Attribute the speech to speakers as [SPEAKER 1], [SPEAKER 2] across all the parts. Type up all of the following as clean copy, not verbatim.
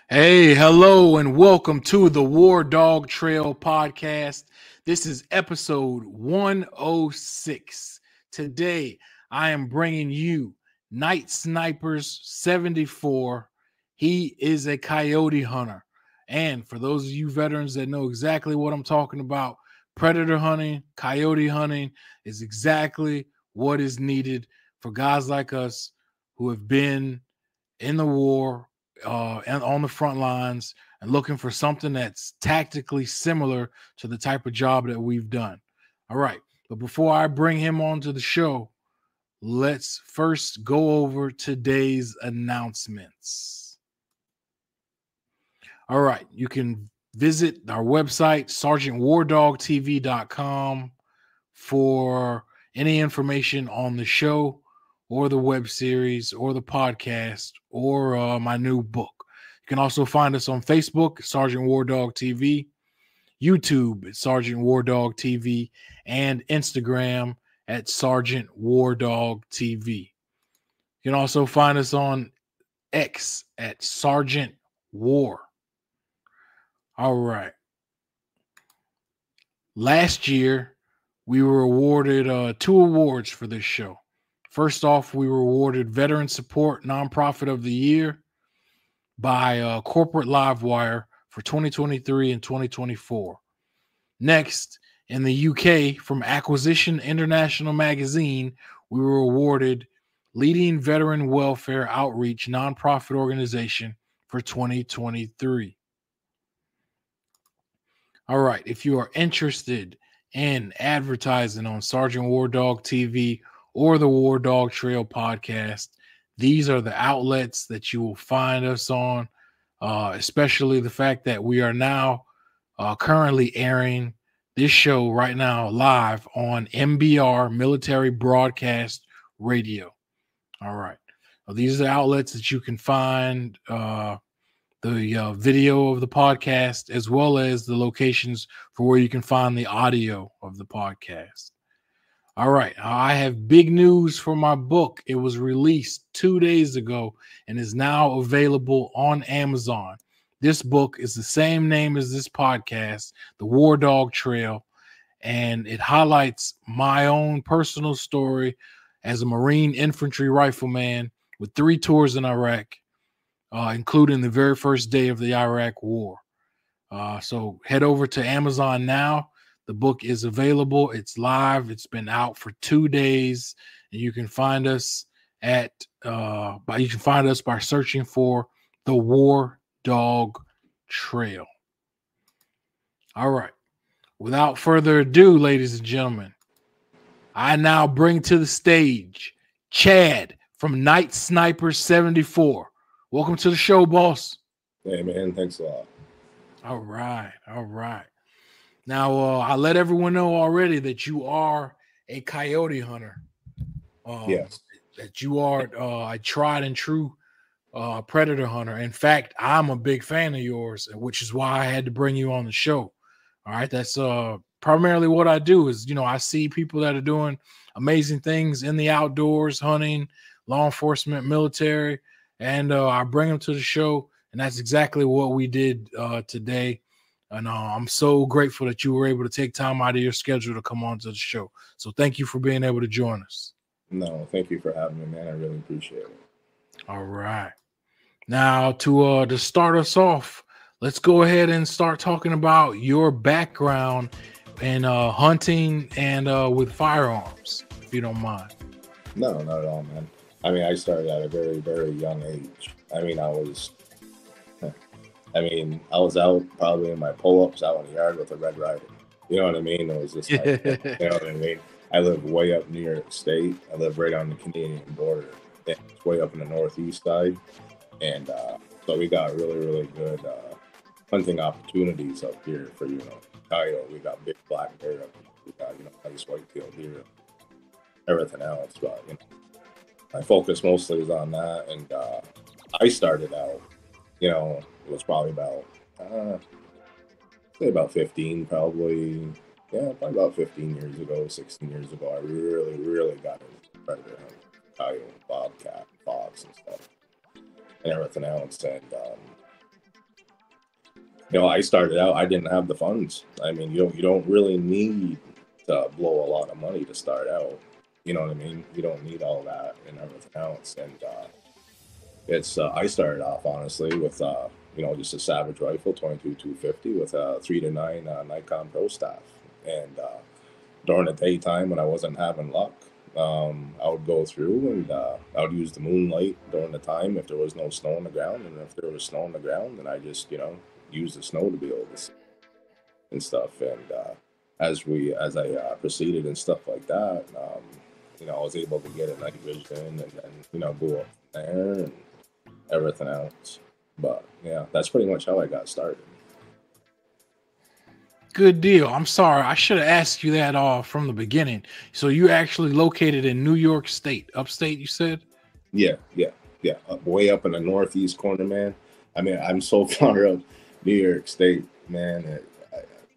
[SPEAKER 1] Hey, hello, and welcome to the WarDawg Trail podcast. This is episode 106. Today, I am bringing you Night Snipers 74. He is a coyote hunter. And for those of you veterans that know exactly what I'm talking about, predator hunting, coyote hunting is exactly what is needed for guys like us who have been in the war and on the front lines and looking for something that's tactically similar to the type of job that we've done. All right. But before I bring him onto the show, let's first go over today's announcements. All right. You can visit our website, sergeantwardawgtv.com, for any information on the show or the web series or the podcast or my new book. You can also find us on Facebook, Sergeant WarDawg TV, YouTube at Sergeant WarDawg TV, and Instagram at Sergeant WarDawg TV. You can also find us on X at Sergeant War. All right. Last year, we were awarded 2 awards for this show. First off, we were awarded Veteran Support Nonprofit of the Year by Corporate Livewire for 2023 and 2024. Next, in the UK, from Acquisition International Magazine, we were awarded Leading Veteran Welfare Outreach Nonprofit Organization for 2023. All right, if you are interested in advertising on Sergeant WarDawg TV or the WarDawg Trail podcast, these are the outlets that you will find us on, especially the fact that we are now currently airing this show right now live on MBR, Military Broadcast Radio. All right. Well, these are the outlets that you can find the video of the podcast, as well as the locations for where you can find the audio of the podcast. All right. I have big news for my book. It was released 2 days ago and is now available on Amazon. This book is the same name as this podcast, The WarDawg Trail, and it highlights my own personal story as a Marine infantry rifleman with 3 tours in Iraq, including the very first day of the Iraq War. So head over to Amazon now. The book is available. It's live. It's been out for 2 days, and you can find us by searching for the WarDawg Trail. All right. Without further ado, ladies and gentlemen, I now bring to the stage Chad from Night Snipers 74. Welcome to the show, boss.
[SPEAKER 2] Hey, man. Thanks a lot.
[SPEAKER 1] All right. All right. Now, I let everyone know already that you are a coyote hunter.
[SPEAKER 2] Yes.
[SPEAKER 1] That you are a tried and true predator hunter. In fact, I'm a big fan of yours, which is why I had to bring you on the show. All right. That's primarily what I do is, I see people that are doing amazing things in the outdoors, hunting, law enforcement, military, and I bring them to the show. And that's exactly what we did today. And I'm so grateful that you were able to take time out of your schedule to come on to the show. So thank you for being able to join us.
[SPEAKER 2] No, thank you for having me, man. I really appreciate it.
[SPEAKER 1] All right. Now, to start us off, let's go ahead and start talking about your background in hunting and with firearms, if you don't mind.
[SPEAKER 2] No, not at all, man. I mean, I started at a very, very young age. I was out probably in my pull-ups out in the yard with a Red Ryder. You know what I mean? It was just like, you know what I mean? I live way up New York State. I live right on the Canadian border. It's way up in the northeast side. And so we got really, really good hunting opportunities up here for, coyote. We got big black bear up here. We got, nice white-tailed deer, everything else. But, my focus mostly is on that. And I started out, it was probably about, say about 15, probably about 15 years ago, 16 years ago. I really, really got into predator hunting, coyote, bobcat, fox, and stuff, and everything else. And You know, I started out, I didn't have the funds. I mean, you don't really need to blow a lot of money to start out. You know what I mean? You don't need all that and everything else. And it's I started off honestly with you know, just a Savage rifle, 22-250 with a 3-9 Nikon Pro staff. And during the daytime when I wasn't having luck, I would go through and I would use the moonlight during the time if there was no snow on the ground, and if there was snow on the ground, then I just, you know, use the snow to be able to see and stuff. And as I proceeded and stuff like that, you know, I was able to get a night vision and then, you know, go up there and everything else. But yeah, that's pretty much how I got started.
[SPEAKER 1] Good deal. I'm sorry. I should have asked you that from the beginning. So you actually located in New York State, upstate, you said?
[SPEAKER 2] Yeah, yeah, yeah. Way up in the northeast corner, man. I mean, I'm so far up New York State, man.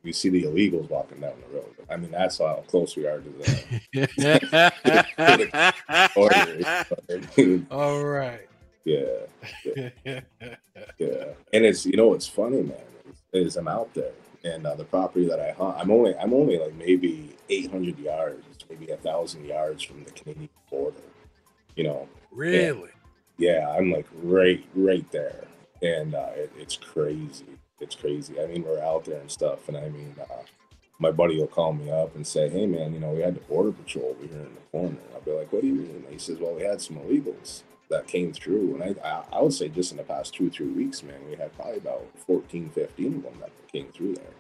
[SPEAKER 2] We see the illegals walking down the road. I mean, that's how close we are to the border.
[SPEAKER 1] All right.
[SPEAKER 2] Yeah, yeah, yeah. And it's, you know, it's funny, man. Is I'm out there, and the property that I hunt, I'm only like maybe 800 yards, maybe 1,000 yards from the Canadian border. You know, and
[SPEAKER 1] Really?
[SPEAKER 2] yeah, I'm like right there, and it's crazy. It's crazy. I mean, we're out there and stuff, and I mean, my buddy will call me up and say, "Hey, man, you know, we had the border patrol over here in the corner." And I'll be like, "What do you mean?" And he says, "Well, we had some illegals that came through," and I would say just in the past 2 or 3 weeks, man, we had probably about 14, 15 of them that came through there.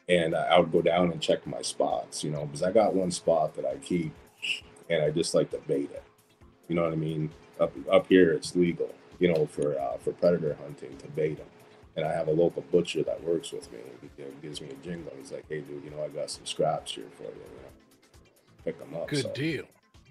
[SPEAKER 2] And I would go down and check my spots, you know, because I got one spot that I keep, and I just like to bait it. You know what I mean? Up here, it's legal, you know, for predator hunting to bait them. And I have a local butcher that works with me. He, you know, gives me a jingle. He's like, "Hey, dude, you know, I got some scraps here for you. You know, pick them up."
[SPEAKER 1] Good
[SPEAKER 2] So
[SPEAKER 1] deal.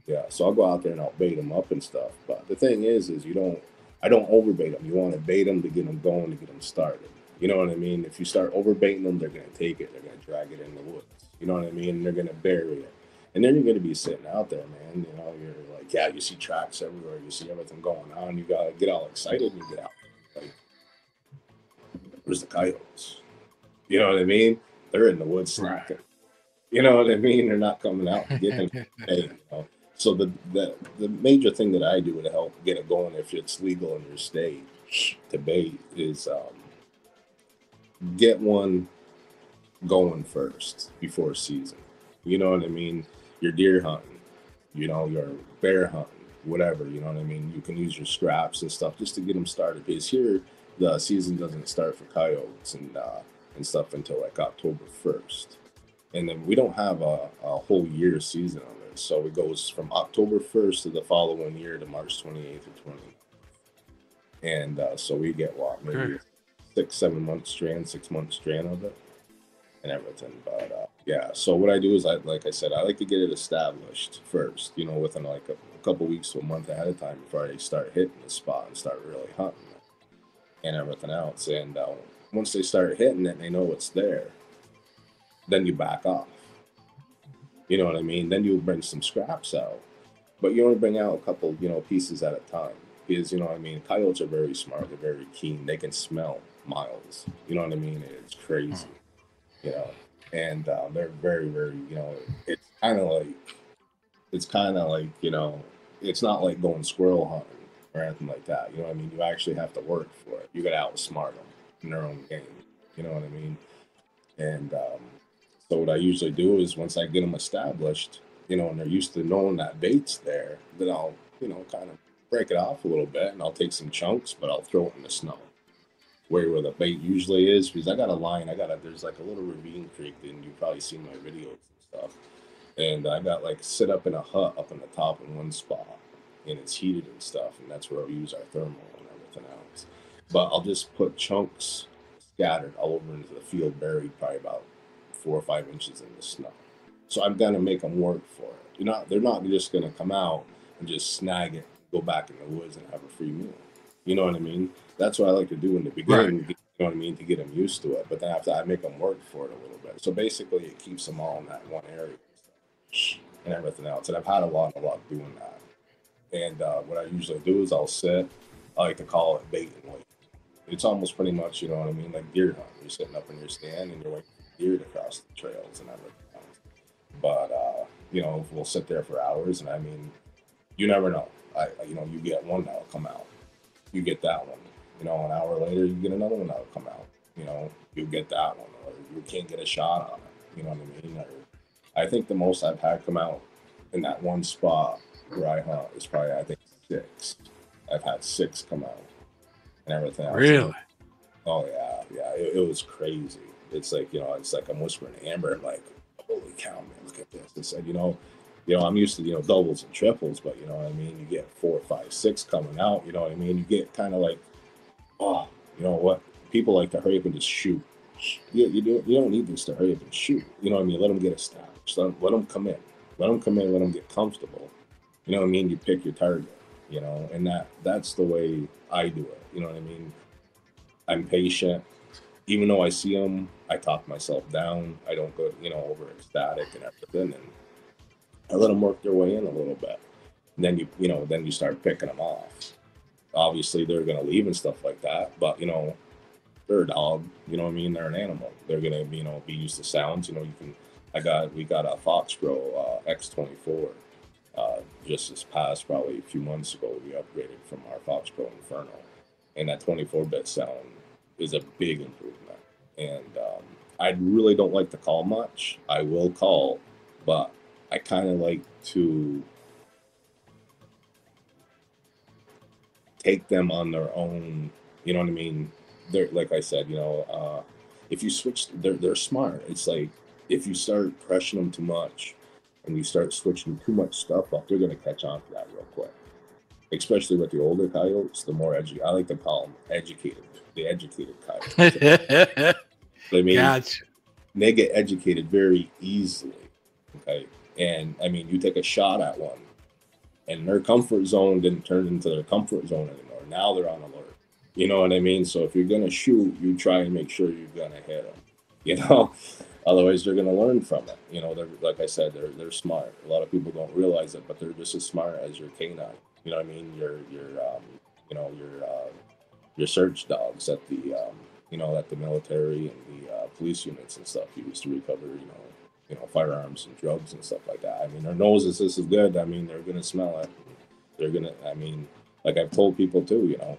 [SPEAKER 2] yeah, so I'll go out there and I'll bait them up and stuff. But the thing is you don't. I don't overbait them. You want to bait them to get them going, to get them started. You know what I mean? If you start overbaiting them, they're gonna take it. They're gonna drag it in the woods. You know what I mean? And they're gonna bury it. And then you're gonna be sitting out there, man. You know, you're like, yeah, you see tracks everywhere. You see everything going on. You gotta get all excited and you get out. Like, where's the coyotes? You know what I mean? They're in the woods
[SPEAKER 1] Right.
[SPEAKER 2] snacking. You know what I mean? They're not coming out and getting paid. You know? So the major thing that I do to help get it going, if it's legal in your state to bait, is get one going first before season. You know what I mean? You're deer hunting, you know, you're bear hunting, whatever. You know what I mean? You can use your scraps and stuff just to get them started. Because here, the season doesn't start for coyotes and stuff until like October 1st, and then we don't have a whole year season on this. So it goes from October 1st to the following year to March 28th or 20th. And so we get what, maybe
[SPEAKER 1] Okay.
[SPEAKER 2] 6 7 months strand, 6 months strand of it and everything. But yeah, so what I do is like I said, I like to get it established first, you know, within like a couple weeks to a month ahead of time before I start hitting the spot and start really hunting it and everything else. And once they start hitting it and they know it's there, then you back off. You know what I mean? Then you bring some scraps out, but you only bring out a couple, you know, pieces at a time. Because, you know what I mean? Coyotes are very smart. They're very keen. They can smell miles. You know what I mean? It's crazy, you know. And they're very, very, you know, it's kind of like, you know, it's not like going squirrel hunting or anything like that. You know what I mean? You actually have to work for it. You got to outsmart them in their own game. You know what I mean? And so what I usually do is once I get them established, you know, and they're used to knowing that bait's there, then I'll, you know, kind of break it off a little bit and I'll take some chunks, but I'll throw it in the snow where the bait usually is. Because I got a line, there's like a little ravine creek, and you've probably seen my videos and stuff. And I got like sit up in a hut up on the top in one spot, and it's heated and stuff, and that's where we use our thermal and everything else. But I'll just put chunks scattered all over into the field, buried probably about 4 or 5 inches in the snow. So I'm gonna make them work for it. They're not just gonna come out and just snag it, go back in the woods and have a free meal. You know what I mean? That's what I like to do in the
[SPEAKER 1] Right.
[SPEAKER 2] beginning. You know what I mean, to get them used to it. But then after I make them work for it a little bit. So basically, it keeps them all in that one area and everything else. And I've had a lot of luck doing that. And what I usually do is I'll sit. I like to call it bait and wait. it's almost pretty much, you know what I mean, like deer hunt. You're sitting up in your stand and you're waiting for deer to cross the trails and everything else. But you know, we'll sit there for hours, and I mean, you never know. You know, you get one that'll come out. You get that one. You know, an hour later, you get another one that'll come out. You know, you get that one, or you can't get a shot on it. You know what I mean? Or, I think the most I've had come out in that one spot where I hunt is probably, I think, 6. I've had 6 come out and everything else.
[SPEAKER 1] Really?
[SPEAKER 2] Oh yeah, yeah. It was crazy. It's like, you know, it's like I'm whispering to Amber. I'm like, holy cow, man, look at this. It's like, you know, I'm used to, you know, doubles and triples, but you know what I mean. You get 4, 5, 6 coming out. You know what I mean. You get kind of like, oh, you know what? People like to hurry up and just shoot. You don't need this to hurry up and shoot. You know what I mean? Let them get established. Let them come in. Let them come in. Let them get comfortable. You know what I mean? You pick your target. You know, and that's the way I do it. You know what I mean? I'm patient. Even though I see them, I talk myself down. I don't go, you know, over ecstatic and everything, and I let them work their way in a little bit. And then then you start picking them off. Obviously, they're gonna leave and stuff like that, but you know, they're a dog. You know what I mean? They're an animal. They're gonna, you know, be used to sounds. You know, we got a Foxborough X24. Just this past probably a few months ago, we upgraded from our Foxborough Inferno, and that 24-bit sound is a big improvement. And I really don't like to call much. I will call, but I kind of like to take them on their own. You know what I mean? They're, like I said, you know, if you switch, they're smart. It's like if you start pressuring them too much and you start switching too much stuff up, they're going to catch on to that real quick. Especially with the older coyotes, the more I like to call them educated, the educated coyotes. I mean,
[SPEAKER 1] Gotcha.
[SPEAKER 2] They get educated very easily. Okay. And I mean, you take a shot at one and their comfort zone didn't turn into their comfort zone anymore. Now they're on alert. You know what I mean? So if you're going to shoot, you try and make sure you're going to hit them, you know, otherwise they're going to learn from it. You know, they're, like I said, they're smart. A lot of people don't realize it, but they're just as smart as your canine. You know what I mean? Your search dogs at the, you know, at the military and the police units and stuff used to recover, you know, firearms and drugs and stuff like that. I mean, their noses, this is good. I mean, they're going to smell it. They're going to, I mean, like I've told people too, you know,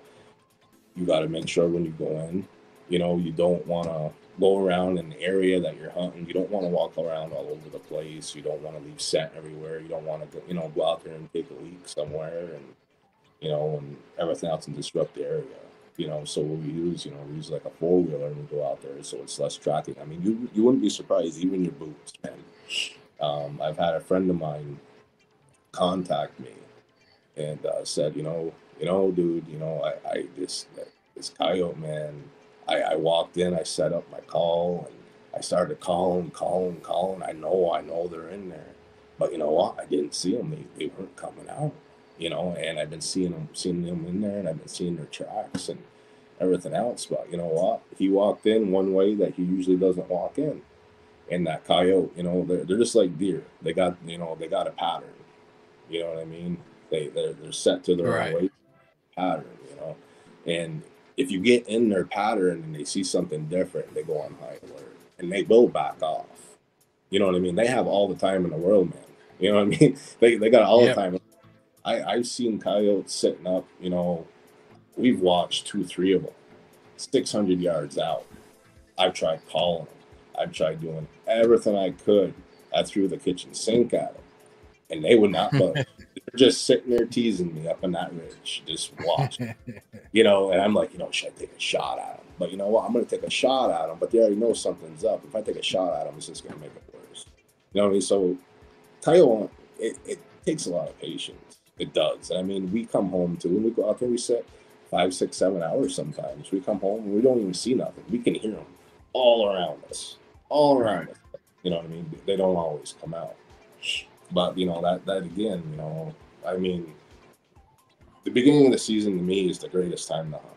[SPEAKER 2] you got to make sure when you go in, you know, you don't want to go around an area that you're hunting. You don't want to walk around all over the place. You don't want to leave scent everywhere. You don't want to go, you know, go out there and take a leak somewhere and, you know, and everything else and disrupt the area. You know, so what we use, we use like a 4-wheeler and we go out there, so it's less tracking. I mean, you wouldn't be surprised, even your boots, man. I've had a friend of mine contact me and said, dude, this coyote, man. I walked in, I set up my call, and I started calling. I know they're in there, but you know what? I didn't see them. They weren't coming out. You know, and I've been seeing them in there, and I've been seeing their tracks and everything else. But you know what? He walked in one way that he usually doesn't walk in. And that coyote, you know, they're just like deer. They got a pattern. You know what I mean? They're set to their own way pattern. You know, and if you get in their pattern and they see something different, they go on high alert and they will back off. You know what I mean? They have all the time in the world, man. You know what I mean? They got all the time. I've seen coyotes sitting up, you know, we've watched 2, 3 of them, 600 yards out. I've tried calling them. I've tried doing everything I could. I threw the kitchen sink at them, and they would not budge. They're just sitting there teasing me up on that ridge, just watching. You know, and I'm like, should I take a shot at them? But you know what? I'm going to take a shot at them, but they already know something's up. If I take a shot at them, it's just going to make it worse. You know what I mean? So coyote, it takes a lot of patience. It does. I mean, we come home too, and we go out there, we sit 5, 6, 7 hours sometimes. We come home and we don't even see nothing. We can hear them all around us. You know what I mean? They don't always come out. But, you know, that again, you know, I mean, the beginning of the season to me is the greatest time to hunt.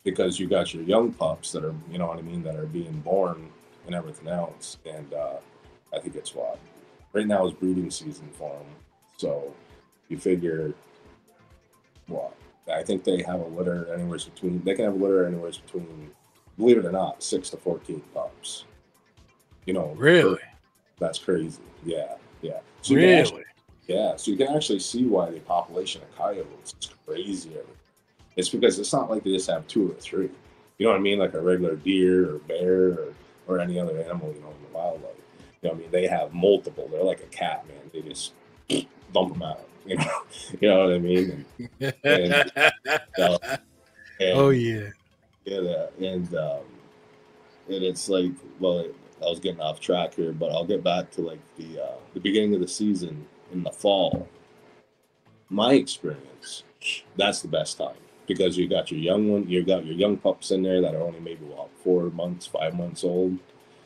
[SPEAKER 2] Because you got your young pups that are, you know what I mean, that are being born and everything else. And I think it's right now is breeding season for them. So you figure, I think they have a litter anywhere between. They can have a litter anywhere between, believe it or not, 6 to 14 pups. You know,
[SPEAKER 1] Really?
[SPEAKER 2] that's crazy. Yeah, yeah. So you can actually,
[SPEAKER 1] Really?
[SPEAKER 2] yeah, so you can actually see why the population of coyotes is crazy. It's because it's not like they just have two or three. You know what I mean? Like a regular deer or bear or any other animal, you know, in the wildlife. You know what I mean? They have multiple. They're like a cat, man. They just dump them out. You know, you know what I mean? And uh,
[SPEAKER 1] Oh
[SPEAKER 2] and
[SPEAKER 1] yeah.
[SPEAKER 2] yeah, and it's like, well, I was getting off track here, but I'll get back to like the beginning of the season in the fall. My experience, that's the best time because you got your young one, you got your young pups in there that are only maybe what 4 months, 5 months old.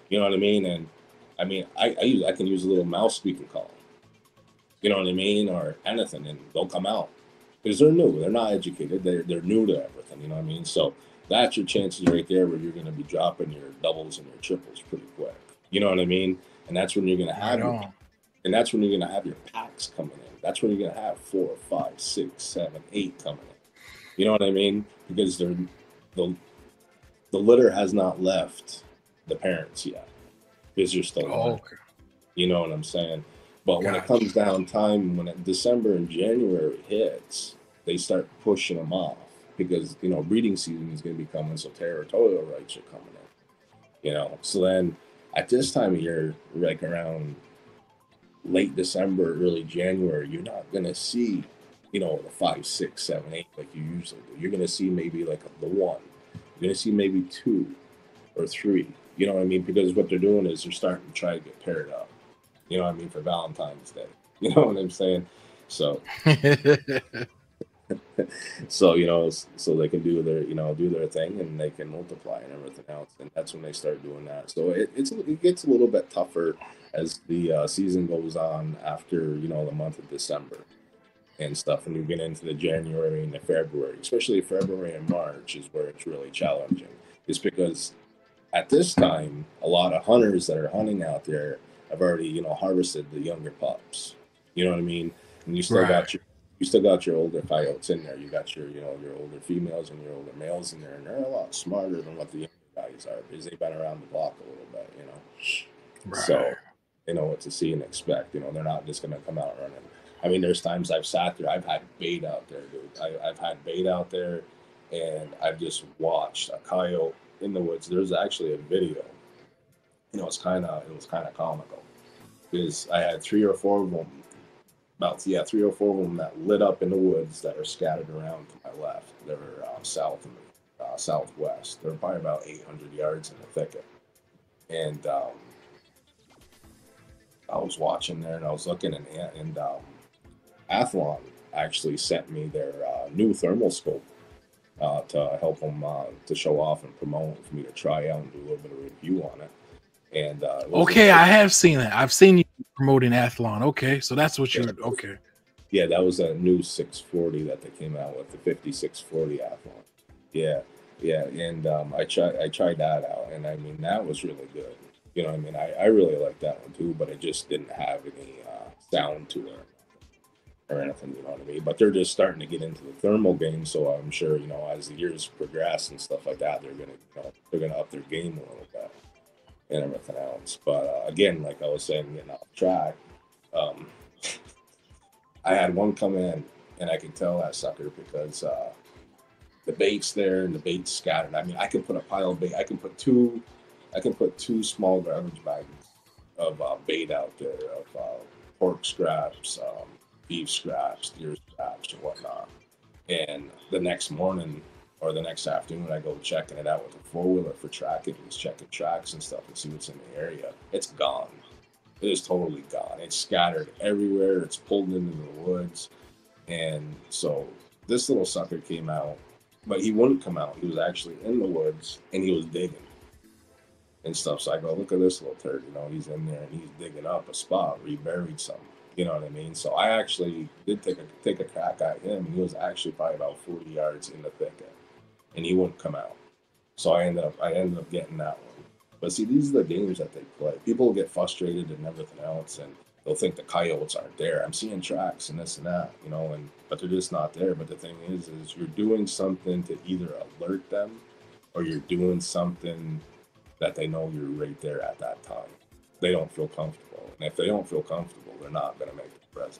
[SPEAKER 2] You know what I mean? And I mean, I can use a little mouse speaking call. You know what I mean, or anything, and they'll come out because they're new. They're not educated. They're new to everything. You know what I mean? So that's your chances right there where you're going to be dropping your doubles and your triples pretty quick. You know what I mean? And that's when you're going to
[SPEAKER 1] Right
[SPEAKER 2] have your
[SPEAKER 1] on.
[SPEAKER 2] and that's when you're going to have your packs coming in. That's when you're going to have 4, 5, 6, 7, 8 coming in. You know what I mean? Because the the litter has not left the parents yet because you're still
[SPEAKER 1] Oh,
[SPEAKER 2] learning.
[SPEAKER 1] okay.
[SPEAKER 2] You know what I'm saying? But when it
[SPEAKER 1] Gotcha.
[SPEAKER 2] comes down time, December and January hits, they start pushing them off because you know breeding season is going to be coming, so territorial rights are coming in. You know, so then at this time of year, like around late December, early January, you're not going to see, you know, the 5, 6, 7, 8 like you usually do. You're going to see maybe like the one. You're going to see maybe two or three. You know what I mean? Because what they're doing is they're starting to try to get paired up. You know what I mean, for Valentine's Day. You know what I'm saying? So, so you know, so they can do their, you know, do their thing and they can multiply and everything else, and that's when they start doing that. So it gets a little bit tougher as the season goes on after you know the month of December and stuff, and you get into the January and the February, especially February and March is where it's really challenging. It's because at this time, a lot of hunters that are hunting out there have already, you know, harvested the younger pups. You know what I mean? And
[SPEAKER 1] Right.
[SPEAKER 2] you still got your older coyotes in there. You got your, you know, your older females and your older males in there, and they're a lot smarter than what the younger guys are because they've been around the block a little bit, you know.
[SPEAKER 1] Right.
[SPEAKER 2] So they know what to see and expect. You know, they're not just going to come out running. I mean, there's times I've sat there, I've had bait out there, dude. I've had bait out there, and I've just watched a coyote in the woods. There's actually a video. You know, it was kind of comical because I had 3 or 4 of them, about yeah, 3 or 4 of them that lit up in the woods that are scattered around to my left. They're south and southwest. They're probably about 800 yards in the thicket, and I was watching there and I was looking and Athlon actually sent me their new thermal scope to help them to show off and promote for me to try out and do a little bit of review on it. And it was
[SPEAKER 1] Okay, I have seen that. I've seen you promoting Athlon. Okay, so that's what
[SPEAKER 2] yeah,
[SPEAKER 1] you're okay.
[SPEAKER 2] yeah, that was a new 640 that they came out with, the 5640 Athlon. Yeah, yeah, and I tried that out, and I mean that was really good. You know, what I mean, I really liked that one too, but it just didn't have any sound to it or anything, you know what I mean? But they're just starting to get into the thermal game, so I'm sure, you know, as the years progress and stuff like that, they're gonna up their game a little bit and everything else. But again, like I was saying, getting off track, um, I had one come in, and I could tell that sucker because the bait's there and the bait's scattered. I mean, I can put a pile of bait. I can put two small garbage bags of bait out there of pork scraps, beef scraps, deer scraps, and whatnot. And the next morning or the next afternoon, I go checking it out with a 4-wheeler for tracking, just checking tracks and stuff and see what's in the area. It's gone. It is totally gone. It's scattered everywhere. It's pulled into the woods. And so this little sucker came out, but he wouldn't come out. He was actually in the woods and he was digging and stuff. So I go, look at this little turd. You know, he's in there and he's digging up a spot where he buried something. You know what I mean? So I actually did take a crack at him, and he was actually probably about 40 yards in the thicket, and he wouldn't come out. So I ended up getting that one. But see, these are the games that they play. People get frustrated and everything else, and they'll think the coyotes aren't there. I'm seeing tracks and this and that, you know, but they're just not there. But the thing is you're doing something to either alert them, or you're doing something that they know you're right there at that time. They don't feel comfortable, and if they don't feel comfortable, they're not going to make the presence.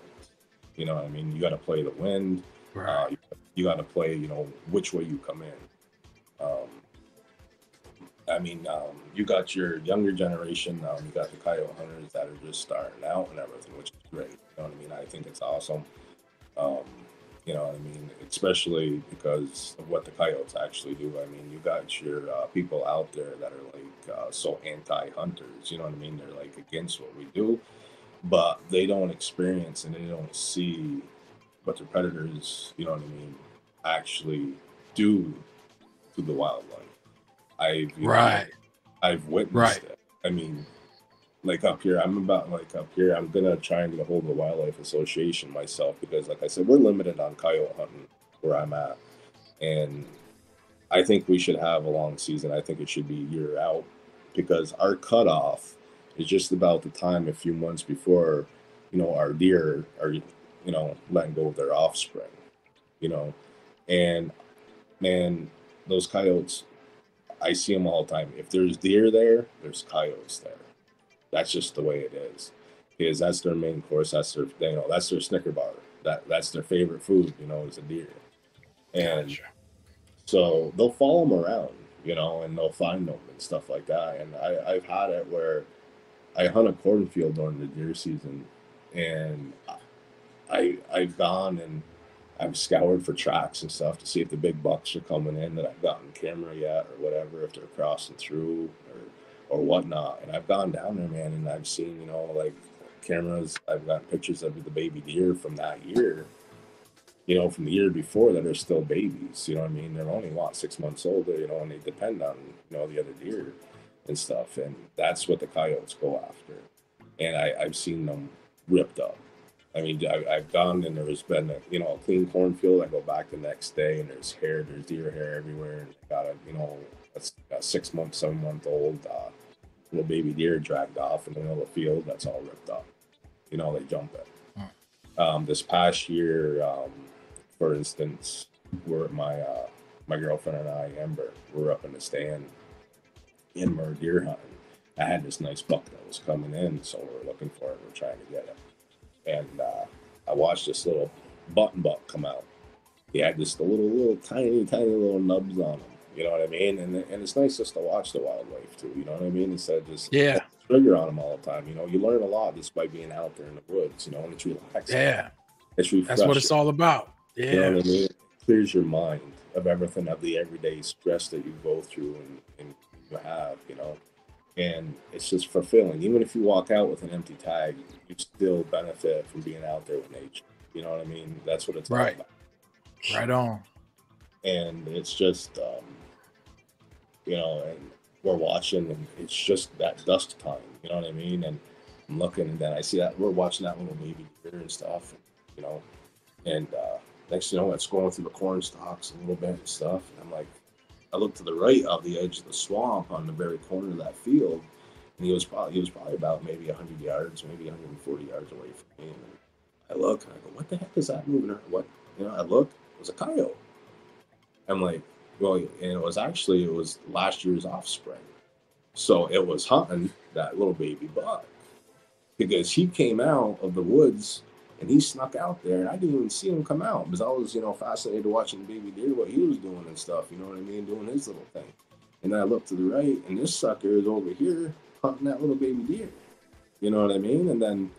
[SPEAKER 2] You know what I mean? You got to play the wind.
[SPEAKER 1] Right.
[SPEAKER 2] You got to play, you know, which way you come in. You got your younger generation. You got the coyote hunters that are just starting out and everything, which is great. You know what I mean? I think it's awesome. You know what I mean? Especially because of what the coyotes actually do. I mean, you got your people out there that are like so anti-hunters. You know what I mean? They're like against what we do, but they don't experience and they don't see what the predators, you know what I mean, actually do to the wildlife. I've witnessed it. I mean, like up here, I'm gonna try and get a hold of the Wildlife Association myself because, like I said, we're limited on coyote hunting where I'm at, and I think we should have a long season. I think it should be year out because our cutoff is just about the time a few months before, you know, our deer are, you know, letting go of their offspring, you know, and man, those coyotes, I see them all the time. If there's deer there, there's coyotes there. That's just the way it is. Because that's their main course. That's their, you know, that's their Snicker bar. That's their favorite food, you know, is a deer. And so they'll follow them around, you know, and they'll find them and stuff like that. And I've had it where I hunt a cornfield during the deer season, and I've gone and I've scoured for tracks and stuff to see if the big bucks are coming in that I've got on camera yet or whatever, if they're crossing through or whatnot. And I've gone down there, man, and I've seen, you know, like cameras, I've got pictures of the baby deer from that year, you know, from the year before that are still babies, you know what I mean? They're only, 6 months old, you know, and they depend on, you know, the other deer and stuff. And that's what the coyotes go after. And I've seen them ripped up. I mean, I've gone and there's been a clean cornfield. I go back the next day and there's deer hair everywhere. And got a 6 month, 7 month old little baby deer dragged off in the middle of the field. That's all ripped up. You know, they jump it. This past year, for instance, my girlfriend and I, Amber, were up in the stand in Mur deer hunting. I had this nice buck that was coming in, so we're looking for it. We're trying to get it. And I watched this little button buck come out. He had just a little tiny little nubs on him. You know what I mean? And it's nice just to watch the wildlife too. You know what I mean? Instead of just trigger on them all the time. You know, you learn a lot just by being out there in the woods. You know, and it's relaxing.
[SPEAKER 1] Yeah,
[SPEAKER 2] it's refreshing.
[SPEAKER 1] That's what it's all about. Yeah,
[SPEAKER 2] you know what I mean? It clears your mind of everything, of the everyday stress that you go through and you have. You know. And it's just fulfilling. Even if you walk out with an empty tag, you still benefit from being out there with nature. You know what I mean? That's what it's all about.
[SPEAKER 1] Right on.
[SPEAKER 2] And it's just, you know, and we're watching, and it's just that dusk time. You know what I mean? And I'm looking, and then I see that we're watching that little baby deer and stuff, you know. And next thing you know, it's going through the corn stalks a little bit and stuff. And I'm like, I looked to the right of the edge of the swamp on the very corner of that field, and he was probably about maybe 100 yards, maybe 140 yards away from me. And I look and I go, "What the heck is that moving around?" What, you know? I look, it was a coyote. I'm like, well, and it was last year's offspring, so it was hunting that little baby buck because he came out of the woods. And he snuck out there, and I didn't even see him come out because I was, you know, fascinated watching the baby deer, what he was doing and stuff, you know what I mean, doing his little thing. And then I looked to the right, and this sucker is over here hunting that little baby deer, you know what I mean? And then,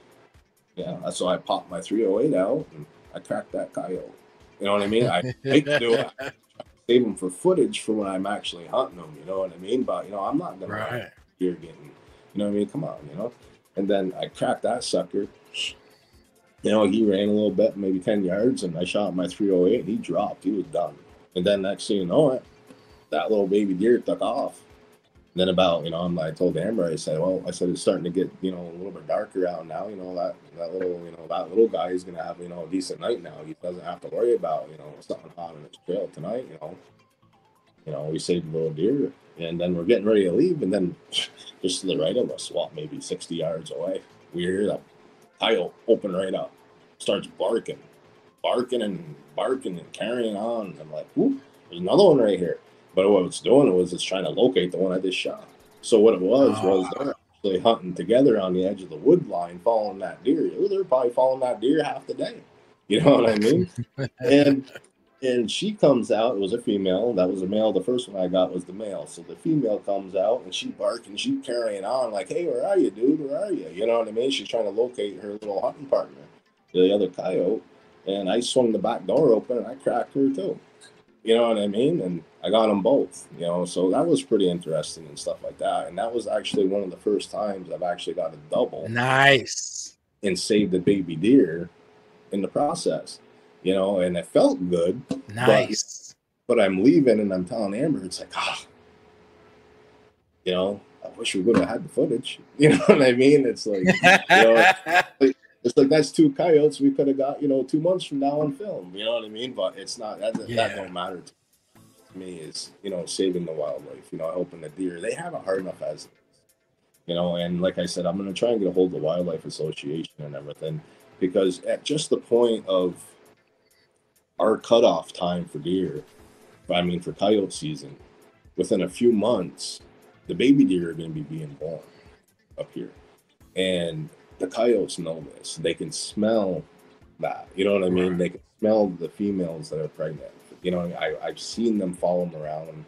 [SPEAKER 2] yeah, so I popped my 308 out, and I cracked that coyote. You know what I mean? I hate to do it. I save them for footage for when I'm actually hunting them, you know what I mean? But, you know, I'm not going to deer getting, you know what I mean? Come on, you know? And then I cracked that sucker. You know, he ran a little bit, maybe 10 yards, and I shot my 308, and he dropped. He was done. And then next thing you know it, that little baby deer took off. And then I told Amber, I said, it's starting to get, you know, a little bit darker out now. You know, that little guy is going to have, you know, a decent night now. He doesn't have to worry about, you know, something hot on his trail tonight, you know. You know, we saved the little deer. And then we're getting ready to leave, and then just to the right of us, maybe 60 yards away, we hear that Coyote open right up, starts barking and carrying on. I'm like, ooh, there's another one right here. But what it's doing was it's trying to locate the one I just shot. So what it was they're actually hunting together on the edge of the wood line, following that deer. They're probably following that deer half the day. You know what I mean? And she comes out. It was a female. That was a male. The first one I got was the male. So the female comes out and she barking. She's carrying on like, hey, where are you, dude? Where are you? You know what I mean? She's trying to locate her little hunting partner, the other coyote. And I swung the back door open and I cracked her too. You know what I mean? And I got them both, you know, so that was pretty interesting and stuff like that. And that was actually one of the first times I've actually got a double.
[SPEAKER 1] Nice.
[SPEAKER 2] And saved a baby deer in the process, you know, and it felt good.
[SPEAKER 1] Nice.
[SPEAKER 2] But I'm leaving and I'm telling Amber, it's like, you know, I wish we would have had the footage. You know what I mean? It's like, you know, it's like that's 2 coyotes we could have got, you know, 2 months from now on film. You know what I mean? But it's not that don't matter to me. Is, you know, saving the wildlife. You know, helping the deer. They have it hard enough as it is. You know, and like I said, I'm going to try and get a hold of the Wildlife Association and everything, because at just the point of our cutoff time for deer, I mean for coyote season, within a few months, the baby deer are going to be being born up here, and the coyotes know this. They can smell that. You know what I mean? Right. They can smell the females that are pregnant. You know, I've seen them follow them around,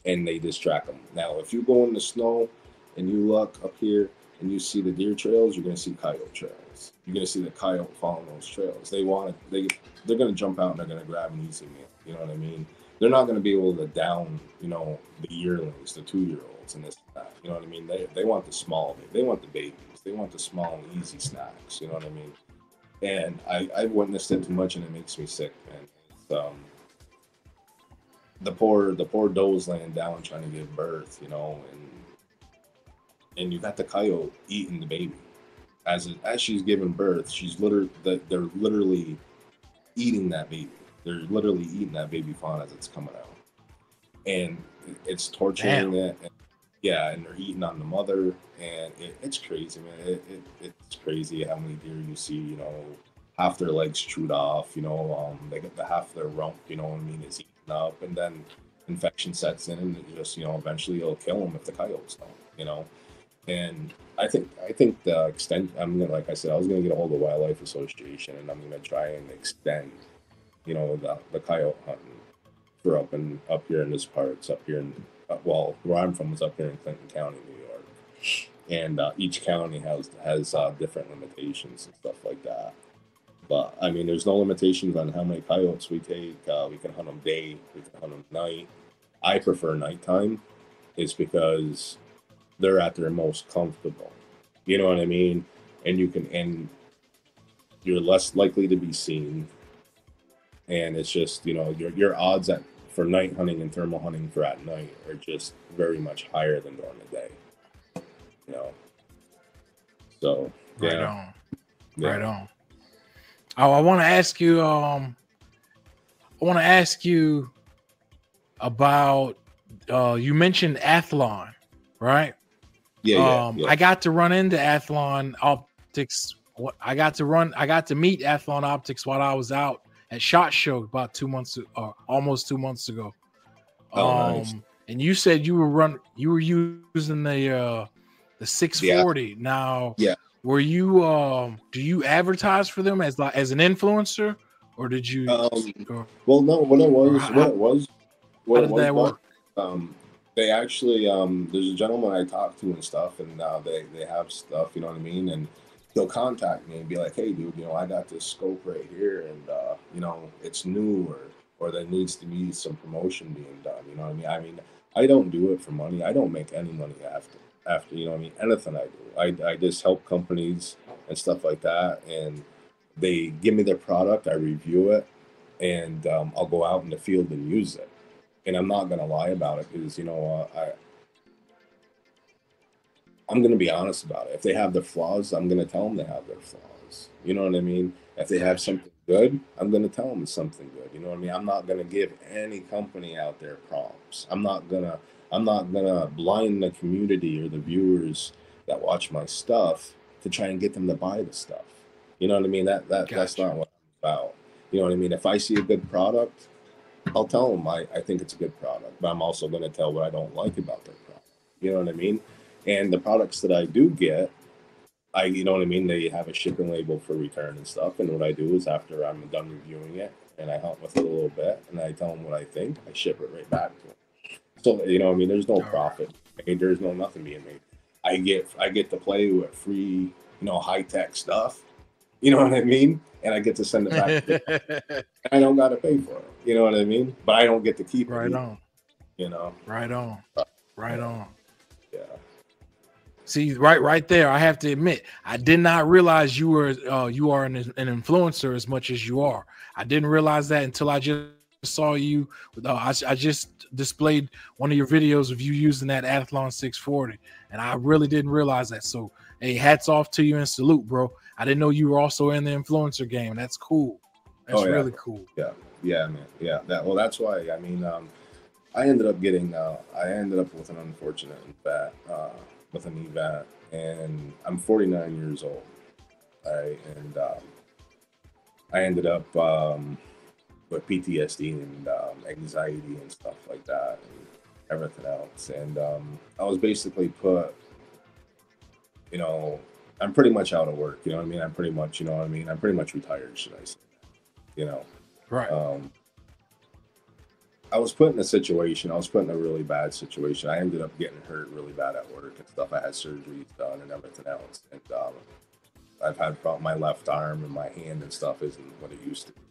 [SPEAKER 2] and they just track them. Now, if you go in the snow and you look up here and you see the deer trails, you're going to see coyote trails. You're going to see the coyote following those trails. They're going to jump out and they're going to grab an easy meal. You know what I mean? They're not going to be able to down, you know, the yearlings, the 2-year-olds, and this and that. You know what I mean? They want the small, they want the babies. They want the small and easy snacks. You know what I mean? And I've witnessed it too much, and it makes me sick, man. It's, the poor does laying down trying to give birth, you know, and you got the coyote eating the baby as she's giving birth. They're literally eating that baby. They're literally eating that baby fawn as it's coming out, and it's torturing it. Yeah, and they're eating on the mother, and it's crazy, man. It's crazy how many deer you see, you know, half their legs chewed off, you know, they get the half their rump, you know what I mean, is eaten up, and then infection sets in, and it just, you know, eventually it'll kill them if the coyotes don't, you know. And I think the extent, like I said, I was gonna get a hold of the Wildlife Association, and I'm gonna try and extend, you know, the coyote hunting for up here in this parts, up here in well, where I'm from is up here in Clinton County, New York, and each county has different limitations and stuff like that. But I mean, there's no limitations on how many coyotes we take. We can hunt them day, we can hunt them night. I prefer nighttime. It's because they're at their most comfortable. You know what I mean? And you're less likely to be seen. And it's just, you know, your odds for night hunting and thermal hunting for at night are just very much higher than during the day. You know. So
[SPEAKER 1] right on. Yeah. Right on. Oh, I want to ask you. About. You mentioned Athlon, right?
[SPEAKER 2] Yeah.
[SPEAKER 1] I got to run into Athlon Optics. I got to meet Athlon Optics while I was out at SHOT Show about 2 months, or almost 2 months ago.
[SPEAKER 2] Nice.
[SPEAKER 1] And you said you were using the 640. Yeah. Now,
[SPEAKER 2] yeah.
[SPEAKER 1] Were you do you advertise for them as an influencer, or did you?
[SPEAKER 2] Well, no. How
[SPEAKER 1] did that work?
[SPEAKER 2] They actually there's a gentleman I talked to and stuff, and they have stuff. You know what I mean? And he'll contact me and be like, "Hey, dude, you know, I got this scope right here, and you know, it's new, or there needs to be some promotion being done." You know what I mean? I don't do it for money. I don't make any money after you know what I mean? Anything I do, I just help companies and stuff like that, and they give me their product, I review it, and I'll go out in the field and use it. And I'm not gonna lie about it, because you know I'm gonna be honest about it. If they have their flaws, I'm gonna tell them they have their flaws. You know what I mean? If they have something good, I'm gonna tell them it's something good. You know what I mean? I'm not gonna give any company out there prompts. I'm not gonna blind the community or the viewers that watch my stuff to try and get them to buy the stuff. You know what I mean? That's not what I'm about. You know what I mean? If I see a good product, I'll tell them I think it's a good product, but I'm also going to tell what I don't like about their product. You know what I mean? And the products that I do get, you know what I mean? They have a shipping label for return and stuff. And what I do is after I'm done reviewing it and I hunt with it a little bit and I tell them what I think, I ship it right back to them. So, you know what I mean? There's no profit. There's no nothing being made. I get to play with free, high tech stuff. You know what I mean? And I get to send it back. I don't got to pay for it. You know what I mean? But I don't get to keep it.
[SPEAKER 1] Right on.
[SPEAKER 2] Right
[SPEAKER 1] on.
[SPEAKER 2] Yeah.
[SPEAKER 1] See, right there, I have to admit, I did not realize you are an influencer as much as you are. I didn't realize that until I just saw you. I just displayed one of your videos of you using that Athlon 640, and I really didn't realize that. So, hey, hats off to you and salute, bro. I didn't know you were also in the influencer game. That's cool. That's really cool.
[SPEAKER 2] Yeah, man. Yeah, that's why. I mean, I ended up with an unfortunate vat, with an evat, and I'm 49 years old. And I ended up with PTSD and anxiety and stuff like that, and everything else. And I was basically put, I'm pretty much out of work. You know what I mean? I'm pretty much retired, should I say?
[SPEAKER 1] Right.
[SPEAKER 2] I was put in a really bad situation. I ended up getting hurt really bad at work and stuff. I had surgeries done and everything else. And I've had my left arm and my hand and stuff isn't what it used to be.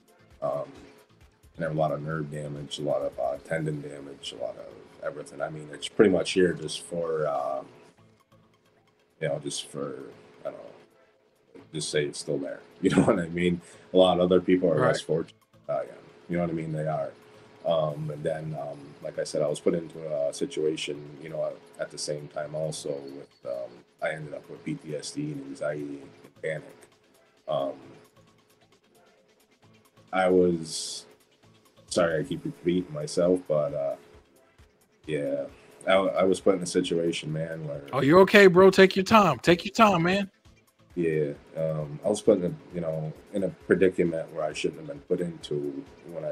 [SPEAKER 2] And I have a lot of nerve damage, a lot of tendon damage, a lot of everything. I mean, it's pretty much here just for, I don't know, just say it's still there. You know what I mean? A lot of other people are less fortunate than I am. You know what I mean? They are. And then, like I said, I was put into a situation, at the same time also with, I ended up with PTSD and anxiety and panic. I was, sorry, I keep repeating myself, but, yeah, I was put in a situation, man, where...
[SPEAKER 1] Oh, you're okay, bro. Take your time. Take your time, man.
[SPEAKER 2] Yeah, I was put in a predicament where I shouldn't have been put into when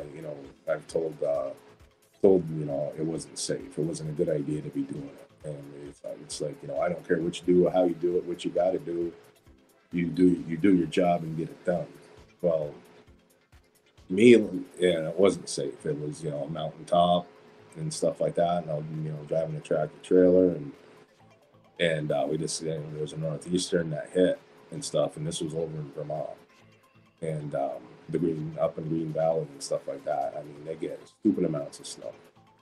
[SPEAKER 2] I've told it wasn't safe. It wasn't a good idea to be doing it. And it's like, I don't care what you do or how you do it, what you got to do. You do your job and get it done. Well, me, it wasn't safe. It was, a mountaintop and stuff like that. And I was, driving a tractor trailer and we just, there was a northeastern that hit and stuff, and this was over in Vermont, and up in Green Valley and stuff like that. I mean, they get stupid amounts of snow.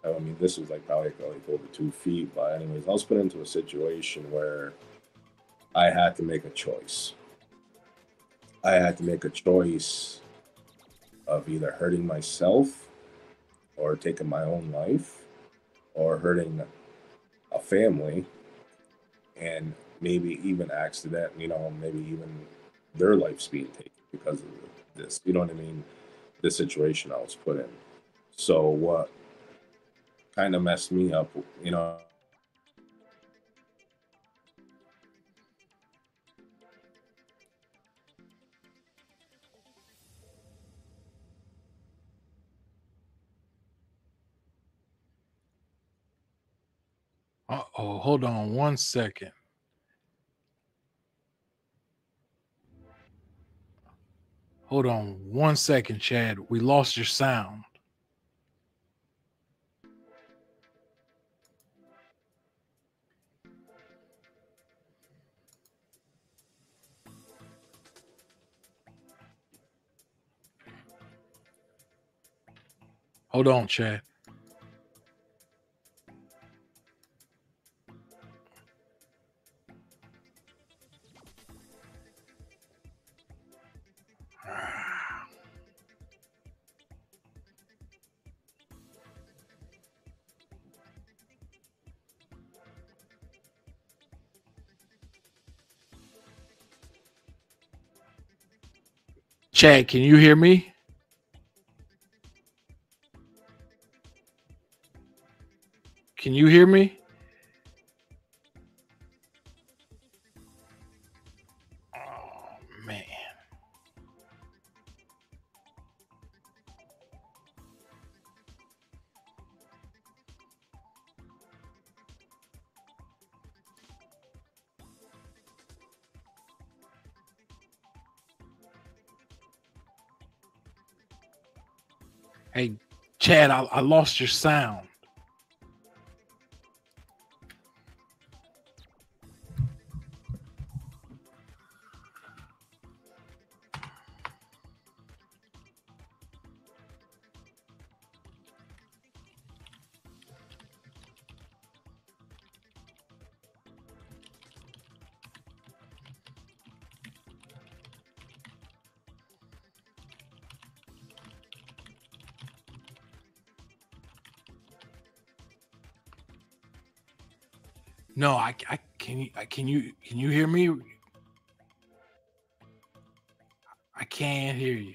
[SPEAKER 2] I mean, this was probably over 2 feet. But anyways, I was put into a situation where I had to make a choice. I had to make a choice of either hurting myself, or taking my own life, or hurting a family, and maybe even accident, maybe even their life's being taken because of this. You know what I mean? The situation I was put in. So what kind of messed me up,
[SPEAKER 1] Uh-oh, hold on 1 second. Hold on 1 second, Chad. We lost your sound. Hold on, Chad. Chad, can you hear me? Can you hear me? Oh, man. Hey, Chad, I lost your sound. No, I can you hear me? I can't hear you.